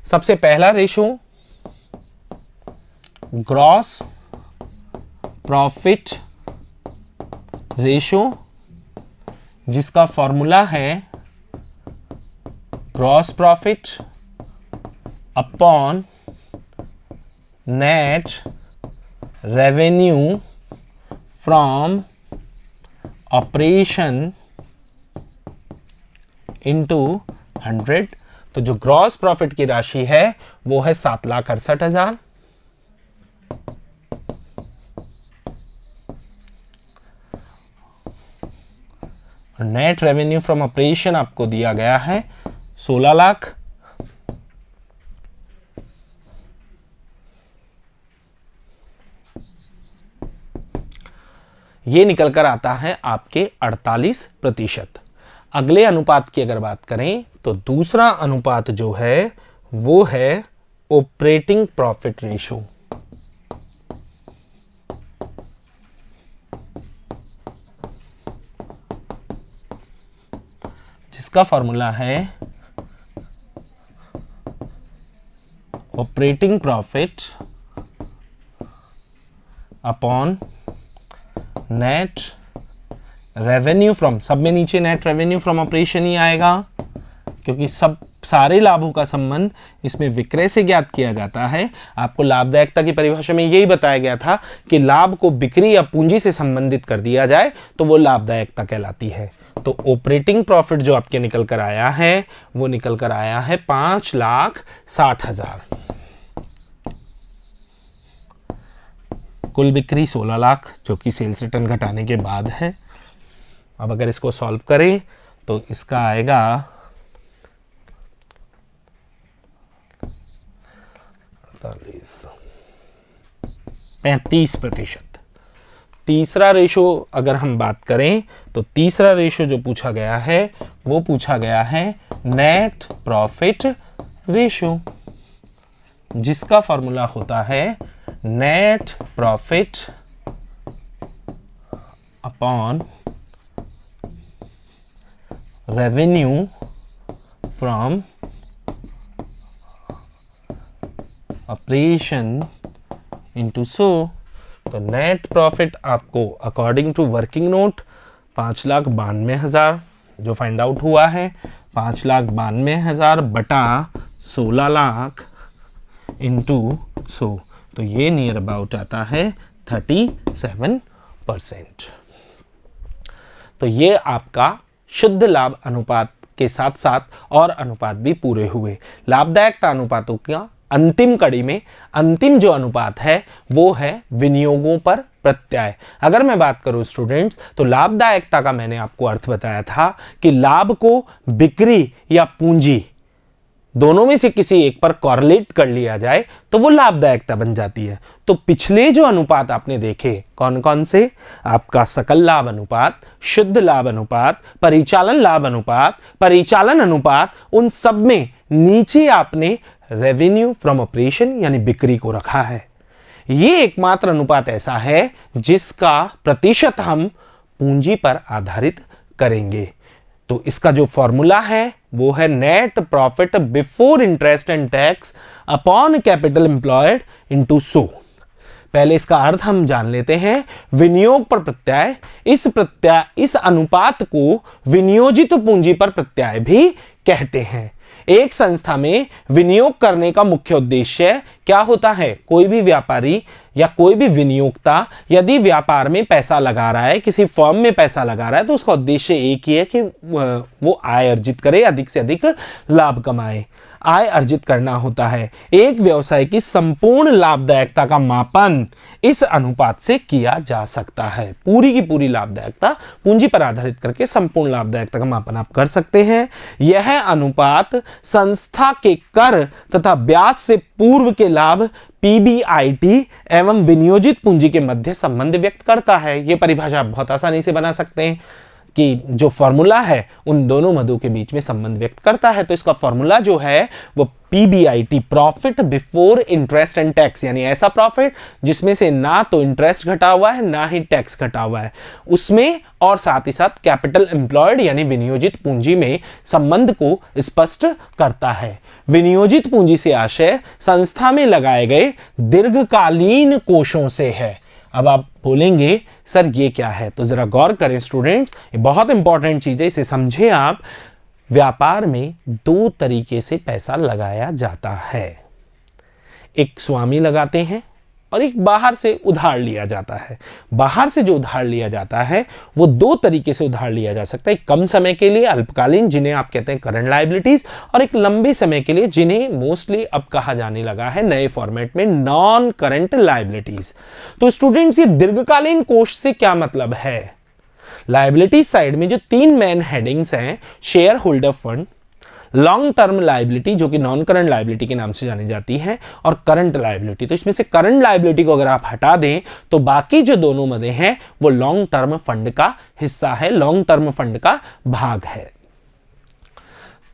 Speaker 1: सबसे पहला रेशो ग्रॉस प्रॉफिट रेशो, जिसका फॉर्मूला है gross profit upon net revenue from operation into 100। तो जो ग्रॉस प्रॉफिट की राशि है वो है 7,68,000 और नेट रेवेन्यू फ्रॉम ऑपरेशन आपको दिया गया है 16 लाख। ये निकल कर आता है आपके 48%। अगले अनुपात की अगर बात करें तो दूसरा अनुपात जो है वो है ऑपरेटिंग प्रॉफिट रेशो, जिसका फॉर्मूला है operating profit upon net revenue from, सब में नीचे नेट रेवेन्यू फ्रॉम ऑपरेशन ही आएगा क्योंकि सब सारे लाभों का संबंध इसमें विक्रय से ज्ञात किया जाता है। आपको लाभदायकता की परिभाषा में यही बताया गया था कि लाभ को बिक्री या पूंजी से संबंधित कर दिया जाए तो वो लाभदायकता कहलाती है। तो ऑपरेटिंग प्रॉफिट जो आपके निकल कर आया है वो निकल कर आया है 5,60,000। कुल बिक्री 16 लाख जो कि सेल्स रिटर्न घटाने के बाद है। अब अगर इसको सॉल्व करें तो इसका आएगा 35%। तीसरा रेशो अगर हम बात करें तो तीसरा रेशो जो पूछा गया है वो पूछा गया है नेट प्रॉफिट रेशो, जिसका फॉर्मूला होता है net profit upon revenue from operation into सो। तो नेट प्रॉफिट आपको अकॉर्डिंग टू वर्किंग नोट 5,92,000 जो फाइंड आउट हुआ है, 5,92,000 बटा 16 लाख इंटू 100, तो ये नियर अबाउट आता है 37%। तो ये आपका शुद्ध लाभ अनुपात के साथ साथ और अनुपात भी पूरे हुए। लाभदायकता अनुपातों का अंतिम कड़ी में अंतिम जो अनुपात है वो है विनियोगों पर प्रत्यय। अगर मैं बात करूं स्टूडेंट्स तो लाभदायकता का मैंने आपको अर्थ बताया था कि लाभ को बिक्री या पूंजी दोनों में से किसी एक पर कॉरलेट कर लिया जाए तो वो लाभदायकता बन जाती है। तो पिछले जो अनुपात आपने देखे कौन कौन से, आपका सकल लाभ अनुपात, शुद्ध लाभ अनुपात, परिचालन लाभ अनुपात, परिचालन अनुपात, उन सब में नीचे आपने रेवेन्यू फ्रॉम ऑपरेशन यानी बिक्री को रखा है। ये एकमात्र अनुपात ऐसा है जिसका प्रतिशत हम पूंजी पर आधारित करेंगे। तो इसका जो फॉर्मूला है वो है net profit before interest and tax upon capital employed into 100। पहले इसका अर्थ हम जान लेते हैं। विनियोग पर प्रत्यय, इस अनुपात को विनियोजित पूंजी पर प्रत्यय भी कहते हैं। एक संस्था में विनियोग करने का मुख्य उद्देश्य क्या होता है? कोई भी व्यापारी या कोई भी विनियोक्ता यदि व्यापार में पैसा लगा रहा है, किसी फर्म में पैसा लगा रहा है, तो उसका उद्देश्य एक ही है कि वो आय अर्जित करे, अधिक से अधिक लाभ कमाए। आय अर्जित करना होता है। एक व्यवसाय की संपूर्ण लाभदायकता का मापन इस अनुपात से किया जा सकता है। पूरी की पूरी लाभदायकता पूंजी पर आधारित करके संपूर्ण लाभदायकता का मापन आप कर सकते हैं। यह अनुपात संस्था के कर तथा ब्याज से पूर्व के लाभ पीबीआईटी एवं विनियोजित पूंजी के मध्य संबंध व्यक्त करता है। यह परिभाषा आप बहुत आसानी से बना सकते हैं कि जो फॉर्मूला है उन दोनों मदों के बीच में संबंध व्यक्त करता है। तो इसका फॉर्मूला जो है वो PBIT, profit before interest and tax, यानी ऐसा प्रॉफिट जिसमें से ना तो इंटरेस्ट घटा हुआ है ना ही टैक्स घटा हुआ है उसमें, और साथ ही साथ कैपिटल एम्प्लॉयड यानी विनियोजित पूंजी में संबंध को स्पष्ट करता है। विनियोजित पूंजी से आशय संस्था में लगाए गए दीर्घकालीन कोषों से है। अब आप बोलेंगे सर ये क्या है? तो जरा गौर करें स्टूडेंट्स, ये बहुत इंपॉर्टेंट चीज है, इसे समझे आप। व्यापार में दो तरीके से पैसा लगाया जाता है। एक स्वामी लगाते हैं और एक बाहर से उधार लिया जाता है। बाहर से जो उधार लिया जाता है वो दो तरीके से उधार लिया जा सकता है। एक कम समय के लिए अल्पकालीन, जिन्हें आप कहते हैं करंट लायबिलिटीज, और एक लंबे समय के लिए जिन्हें मोस्टली अब कहा जाने लगा है नए फॉर्मेट में नॉन करंट लायबिलिटीज। तो स्टूडेंट्स, ये दीर्घकालीन कोष से क्या मतलब है? लायबिलिटी साइड में जो तीन मेन हेडिंग्स हैं, share holder fund, long term liability जो कि नॉन करंट लायबिलिटी के नाम से जानी जाती है, और करंट लायबिलिटी। तो इसमें से करंट लायबिलिटी को अगर आप हटा दें तो बाकी जो दोनों मदे हैं वो लॉन्ग टर्म फंड का हिस्सा है, लॉन्ग टर्म फंड का भाग है।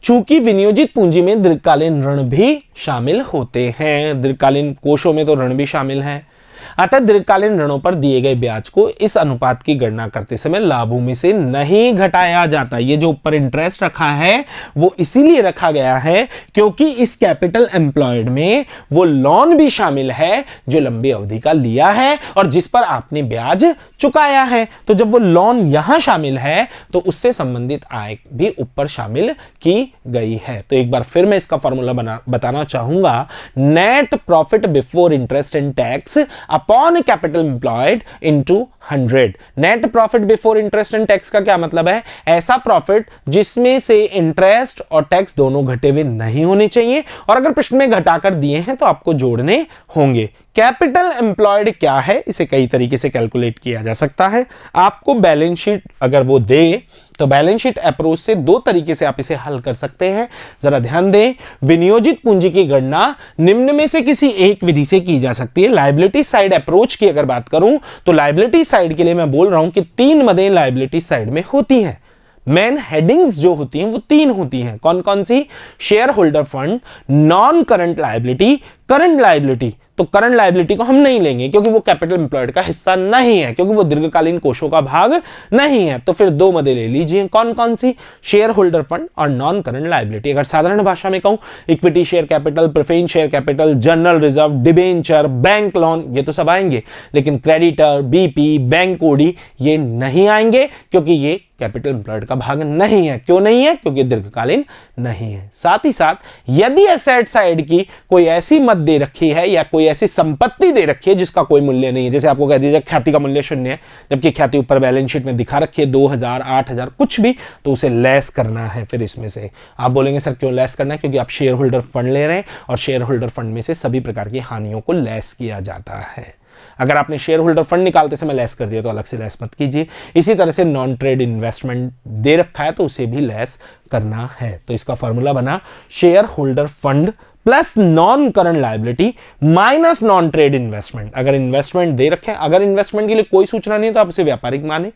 Speaker 1: चूंकि विनियोजित पूंजी में दीर्घकालीन ऋण भी शामिल होते हैं, दीर्घकालीन कोषों में तो ऋण भी शामिल है, अतः दीर्घकालीन ऋणों पर दिए गए ब्याज को इस अनुपात की गणना करते समय लाभों में से नहीं घटाया जाता। ये जो ऊपर इंटरेस्ट रखा है वो इसीलिए रखा गया है क्योंकि इस कैपिटल एम्प्लॉयड में वो लोन भी शामिल है जो लंबी अवधि का लिया है और जिस पर आपने ब्याज चुकाया है। तो जब वो लोन यहां शामिल है तो उससे संबंधित आय भी ऊपर शामिल की गई है। तो एक बार फिर मैं इसका फॉर्मूला बताना चाहूंगा, net profit before interest and tax upon capital employed into 100। Net profit before interest and tax का क्या मतलब है? ऐसा प्रॉफिट जिसमें से इंटरेस्ट और टैक्स दोनों घटे हुए नहीं होने चाहिए, और अगर प्रश्न में घटाकर दिए हैं तो आपको जोड़ने होंगे। कैपिटल एम्प्लॉयड क्या है? इसे कई तरीके से कैलकुलेट किया जा सकता है। आपको बैलेंस शीट अगर वो दे तो बैलेंस शीट अप्रोच से दो तरीके से आप इसे हल कर सकते हैं। जरा ध्यान दें, विनियोजित पूंजी की गणना निम्न में से किसी एक विधि से की जा सकती है। लायबिलिटी साइड अप्रोच की अगर बात करूं तो लायबिलिटी साइड के लिए मैं बोल रहा हूं कि तीन मदें लायबिलिटी साइड में होती हैं। मेन हेडिंग्स जो होती हैं वो तीन होती हैं। कौन कौन सी? Share holder fund, non current liability, current liability. तो करंट लायबिलिटी को हम नहीं लेंगे क्योंकि वो कैपिटल एम्प्लॉयड का हिस्सा नहीं है, क्योंकि वो दीर्घकालीन कोषों का भाग नहीं है। तो फिर दो मदे ले लीजिए। कौन कौन सी? शेयर होल्डर फंड और नॉन करंट लायबिलिटी। अगर साधारण भाषा में कहूं, equity share capital, preference share capital, general reserve, debenture, bank loan, ये तो सब आएंगे, लेकिन क्रेडिटर, बीपी, बैंक ओडी ये नहीं आएंगे क्योंकि ये कैपिटल एम्प्लॉयड का भाग नहीं है। क्यों नहीं है? क्योंकि दीर्घकालीन नहीं है। साथ ही साथ यदि एसेट साइड की कोई ऐसी मद दे रखी है या कोई ऐसी संपत्ति दे रखी है जिसका कोई मूल्य नहीं है, जैसे आपको कह दीजिए ख्याति का मूल्य 0 है जबकि ख्याति ऊपर बैलेंस शीट में दिखा रखी है 2000, 8000 कुछ भी, तो उसे लेस करना है। फिर इसमें से आप बोलेंगे सर क्यों लेस करना है? क्योंकि आप शेयर होल्डर फंड ले रहे हैं और शेयर होल्डर फंड में से सभी प्रकार की हानियों को लेस किया जाता है। अगर आपने शेयर होल्डर फंड निकालते समय लेस कर दिया तो अलग से लेस मत कीजिए। इसी तरह से नॉन ट्रेड इन्वेस्टमेंट दे रखा है तो उसे भी लेस करना है। तो इसका फॉर्मूला बना share holder fund plus non current liability minus non trade investment. अगर इन्वेस्टमेंट दे रखे हैं, अगर इन्वेस्टमेंट के लिए कोई सूचना नहीं है तो आप उसे व्यापारिक माने,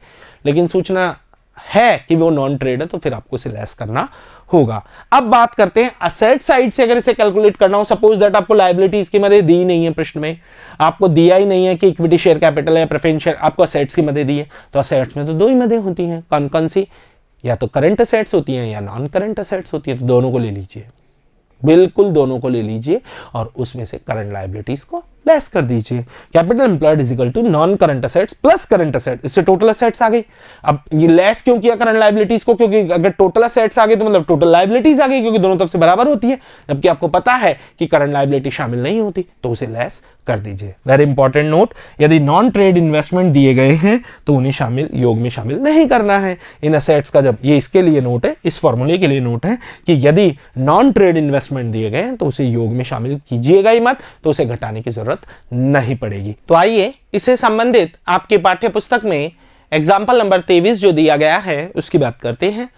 Speaker 1: लेकिन सूचना है कि वो नॉन ट्रेड है तो फिर आपको इसे लेस करना होगा। अब बात करते हैं असेट साइड से अगर इसे कैलकुलेट करना हो, सपोज दैट आपको लायबिलिटीज की मदद दी नहीं है, प्रश्न में आपको दिया ही नहीं है कि इक्विटी शेयर कैपिटल या प्रेफरेंस शेयर, आपको असेट्स की मदद दी है। तो असेट्स में तो दो ही मदद होती हैं, कौन कौन सी, या तो करंट असेट्स होती हैं या नॉन करंट असेट्स होती है। तो दोनों को ले लीजिए, बिल्कुल दोनों को ले लीजिए और उसमें से करंट लायबिलिटीज को लेस कर दीजिए। Capital employed is equal to non current assets plus current assets, इससे टोटल असेट्स आ गई। अब ये लेस क्यों किया करंट लायबिलिटीज को, क्योंकि अगर टोटल असेट्स आ गई तो मतलब टोटल लायबिलिटीज आ गई, क्योंकि दोनों तरफ से बराबर होती है, जबकि आपको पता है कि करंट लायबिलिटी शामिल नहीं होती, तो उसे लेस कर दीजिए। वेरी इंपॉर्टेंट नोट, यदि नॉन ट्रेड इन्वेस्टमेंट दिए गए हैं तो उन्हें शामिल, योग में शामिल नहीं करना है इन असेट्स का। जब ये इसके लिए नोट है, इस फॉर्मूले के लिए नोट है कि यदि नॉन ट्रेड इन्वेस्टमेंट दिए गए हैं तो उसे योग में शामिल कीजिएगा ही मत, तो उसे घटाने की जरूरत नहीं पड़ेगी। तो आइए इससे संबंधित आपके पाठ्य पुस्तक में एग्जाम्पल नंबर 23 जो दिया गया है उसकी बात करते हैं।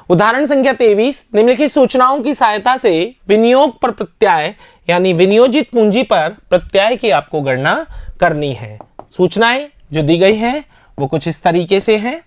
Speaker 1: उदाहरण संख्या 23, निम्नलिखित सूचनाओं की सहायता से विनियोग पर प्रत्यय यानी विनियोजित पूंजी पर प्रत्यय की आपको गणना करनी है। सूचनाएं जो दी गई हैं वो कुछ इस तरीके से हैं।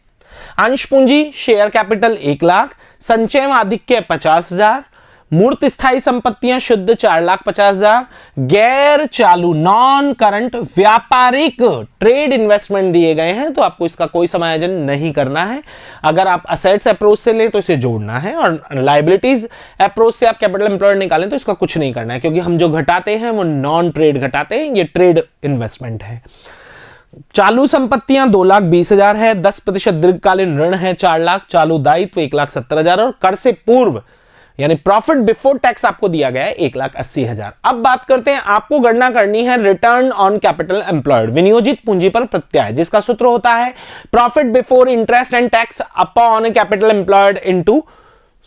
Speaker 1: अंश पूंजी शेयर कैपिटल 1 लाख, संचय आधिक्य 50,000, मूर्त स्थायी संपत्तियां शुद्ध 4,50,000, गैर चालू नॉन करंट व्यापारिक ट्रेड इन्वेस्टमेंट दिए गए हैं, तो आपको इसका कोई समायोजन नहीं करना है। अगर आप असेट्स अप्रोच से ले तो इसे जोड़ना है, और लायबिलिटीज अप्रोच से आप कैपिटल एम्प्लॉयड निकालें तो इसका कुछ नहीं करना है, क्योंकि हम जो घटाते हैं वो नॉन ट्रेड घटाते हैं, ये ट्रेड इन्वेस्टमेंट है। चालू संपत्तियां 2,20,000 है, 10% दीर्घकालीन ऋण है 4 लाख, चालू दायित्व 1,70,000 और कर से पूर्व यानी प्रॉफिट बिफोर टैक्स आपको दिया गया है 1,80,000। अब बात करते हैं, आपको गणना करनी है रिटर्न ऑन कैपिटल एम्प्लॉयड, विनियोजित पूंजी पर प्रत्यय, जिसका सूत्र होता है profit before interest and tax upon capital employed into.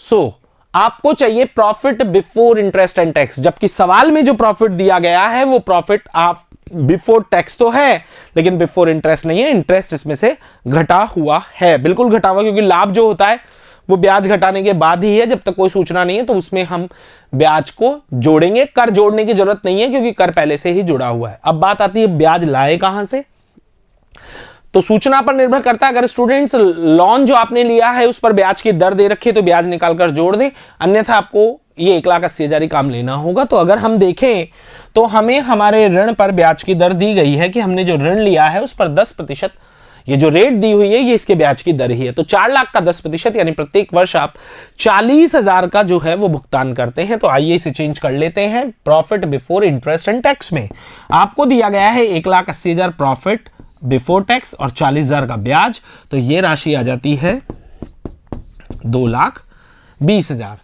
Speaker 1: So आपको चाहिए profit before interest and tax, जबकि सवाल में जो प्रॉफिट दिया गया है वो प्रॉफिट आप बिफोर टैक्स तो है लेकिन बिफोर इंटरेस्ट नहीं है, इंटरेस्ट इसमें से घटा हुआ है, बिल्कुल घटा हुआ, क्योंकि लाभ जो होता है वो ब्याज घटाने के बाद ही है, जब तक कोई सूचना नहीं है तो उसमें हम ब्याज को जोड़ेंगे। कर जोड़ने की जरूरत नहीं है क्योंकि कर पहले से ही जुड़ा हुआ है। अब बात आती है ब्याज लाए कहां से, तो सूचना पर निर्भर करता है। अगर स्टूडेंट्स लोन जो आपने लिया है उस पर ब्याज की दर दे रखी है तो ब्याज निकालकर जोड़ दें, अन्यथा आपको ये 1,80,000 ही काम लेना होगा। तो अगर हम देखें तो हमें हमारे ऋण पर ब्याज की दर दी गई है कि हमने जो ऋण लिया है उस पर 10%, ये जो रेट दी हुई है ये इसके ब्याज की दर ही है। तो 4 लाख का 10% यानी प्रत्येक वर्ष आप 40,000 का जो है वो भुगतान करते हैं। तो आइए इसे चेंज कर लेते हैं। Profit before interest and tax में आपको दिया गया है 1,80,000 प्रॉफिट बिफोर टैक्स और 40,000 का ब्याज, तो ये राशि आ जाती है 2,20,000।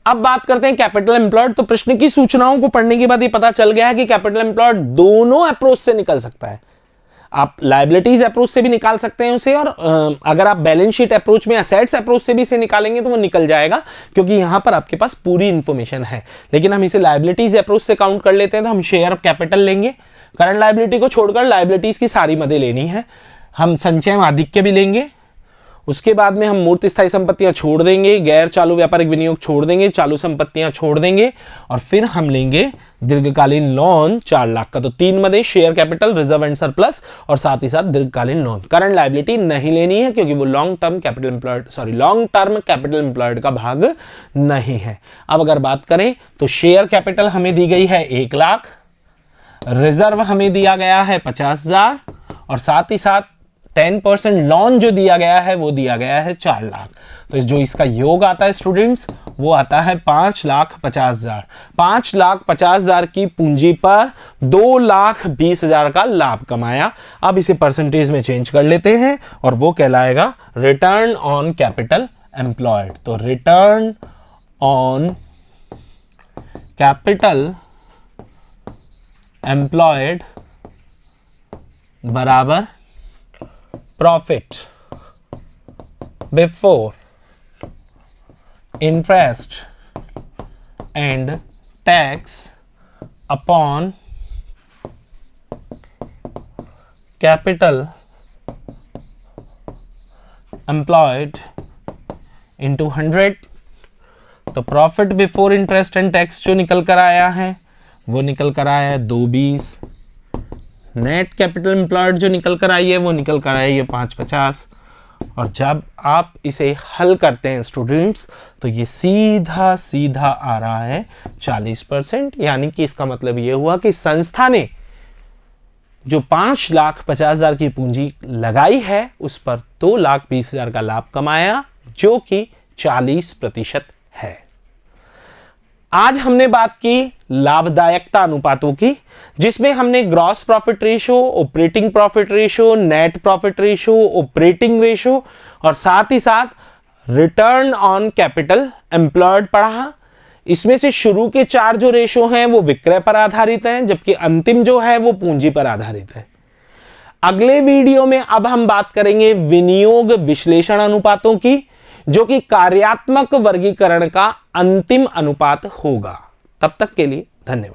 Speaker 1: अब बात करते हैं कैपिटल एम्प्लॉयड। तो प्रश्न की सूचनाओं को पढ़ने के बाद ये पता चल गया है कि कैपिटल एम्प्लॉयड दोनों अप्रोच से निकल सकता है। आप लायबिलिटीज अप्रोच से भी निकाल सकते हैं उसे, और अगर आप बैलेंस शीट अप्रोच में असेट्स अप्रोच से भी इसे निकालेंगे तो वो निकल जाएगा, क्योंकि यहां पर आपके पास पूरी इंफॉर्मेशन है। लेकिन हम इसे लायबिलिटीज अप्रोच से काउंट कर लेते हैं, तो हम शेयर ऑफ कैपिटल लेंगे, करंट लायबिलिटी को छोड़कर लायबिलिटीज की सारी मदे लेनी है। हम संचय आधिक्य भी लेंगे, उसके बाद में हम मूर्त स्थायी संपत्तियां छोड़ देंगे, गैर चालू व्यापारिक विनियोग छोड़ देंगे, चालू संपत्तियां छोड़ देंगे, और फिर हम लेंगे दीर्घकालीन लोन 4 लाख का। तो 3 मदे, share capital, reserve and surplus और साथ ही साथ दीर्घकालीन लोन। करंट लायबिलिटी नहीं लेनी है क्योंकि वो लॉन्ग टर्म कैपिटल एम्प्लॉयड का भाग नहीं है। अब अगर बात करें तो शेयर कैपिटल हमें दी गई है 1 लाख, रिजर्व हमें दिया गया है 50,000 और साथ ही साथ 10% लोन जो दिया गया है वो दिया गया है 4 लाख। तो जो इसका योग आता है स्टूडेंट्स वो आता है 5,50,000। 5,50,000 की पूंजी पर 2,20,000 का लाभ कमाया। अब इसे परसेंटेज में चेंज कर लेते हैं और वो कहलाएगा रिटर्न ऑन कैपिटल एम्प्लॉयड। तो रिटर्न ऑन कैपिटल एम्प्लॉयड बराबर profit before interest and tax upon capital employed into 100। तो profit before interest and tax जो निकल कर आया है वो निकल कर आया है 2,20। नेट कैपिटल एम्प्लॉयड जो निकल कर आई है वो निकल कर आई है 5,50 और जब आप इसे हल करते हैं स्टूडेंट्स, तो ये सीधा सीधा आ रहा है 40%। यानी कि इसका मतलब ये हुआ कि संस्था ने जो 5,50,000 की पूंजी लगाई है उस पर 2,20,000 का लाभ कमाया, जो कि 40% है। आज हमने बात की लाभदायकता अनुपातों की, जिसमें हमने gross profit ratio, operating profit ratio, net profit ratio, operating ratio और साथ ही साथ रिटर्न ऑन कैपिटल एम्प्लॉयड पढ़ा। इसमें से शुरू के 4 जो रेशो हैं वो विक्रय पर आधारित हैं, जबकि अंतिम जो है वो पूंजी पर आधारित है। अगले वीडियो में अब हम बात करेंगे विनियोग विश्लेषण अनुपातों की, जो कि कार्यात्मक वर्गीकरण का अंतिम अनुपात होगा। तब तक के लिए धन्यवाद।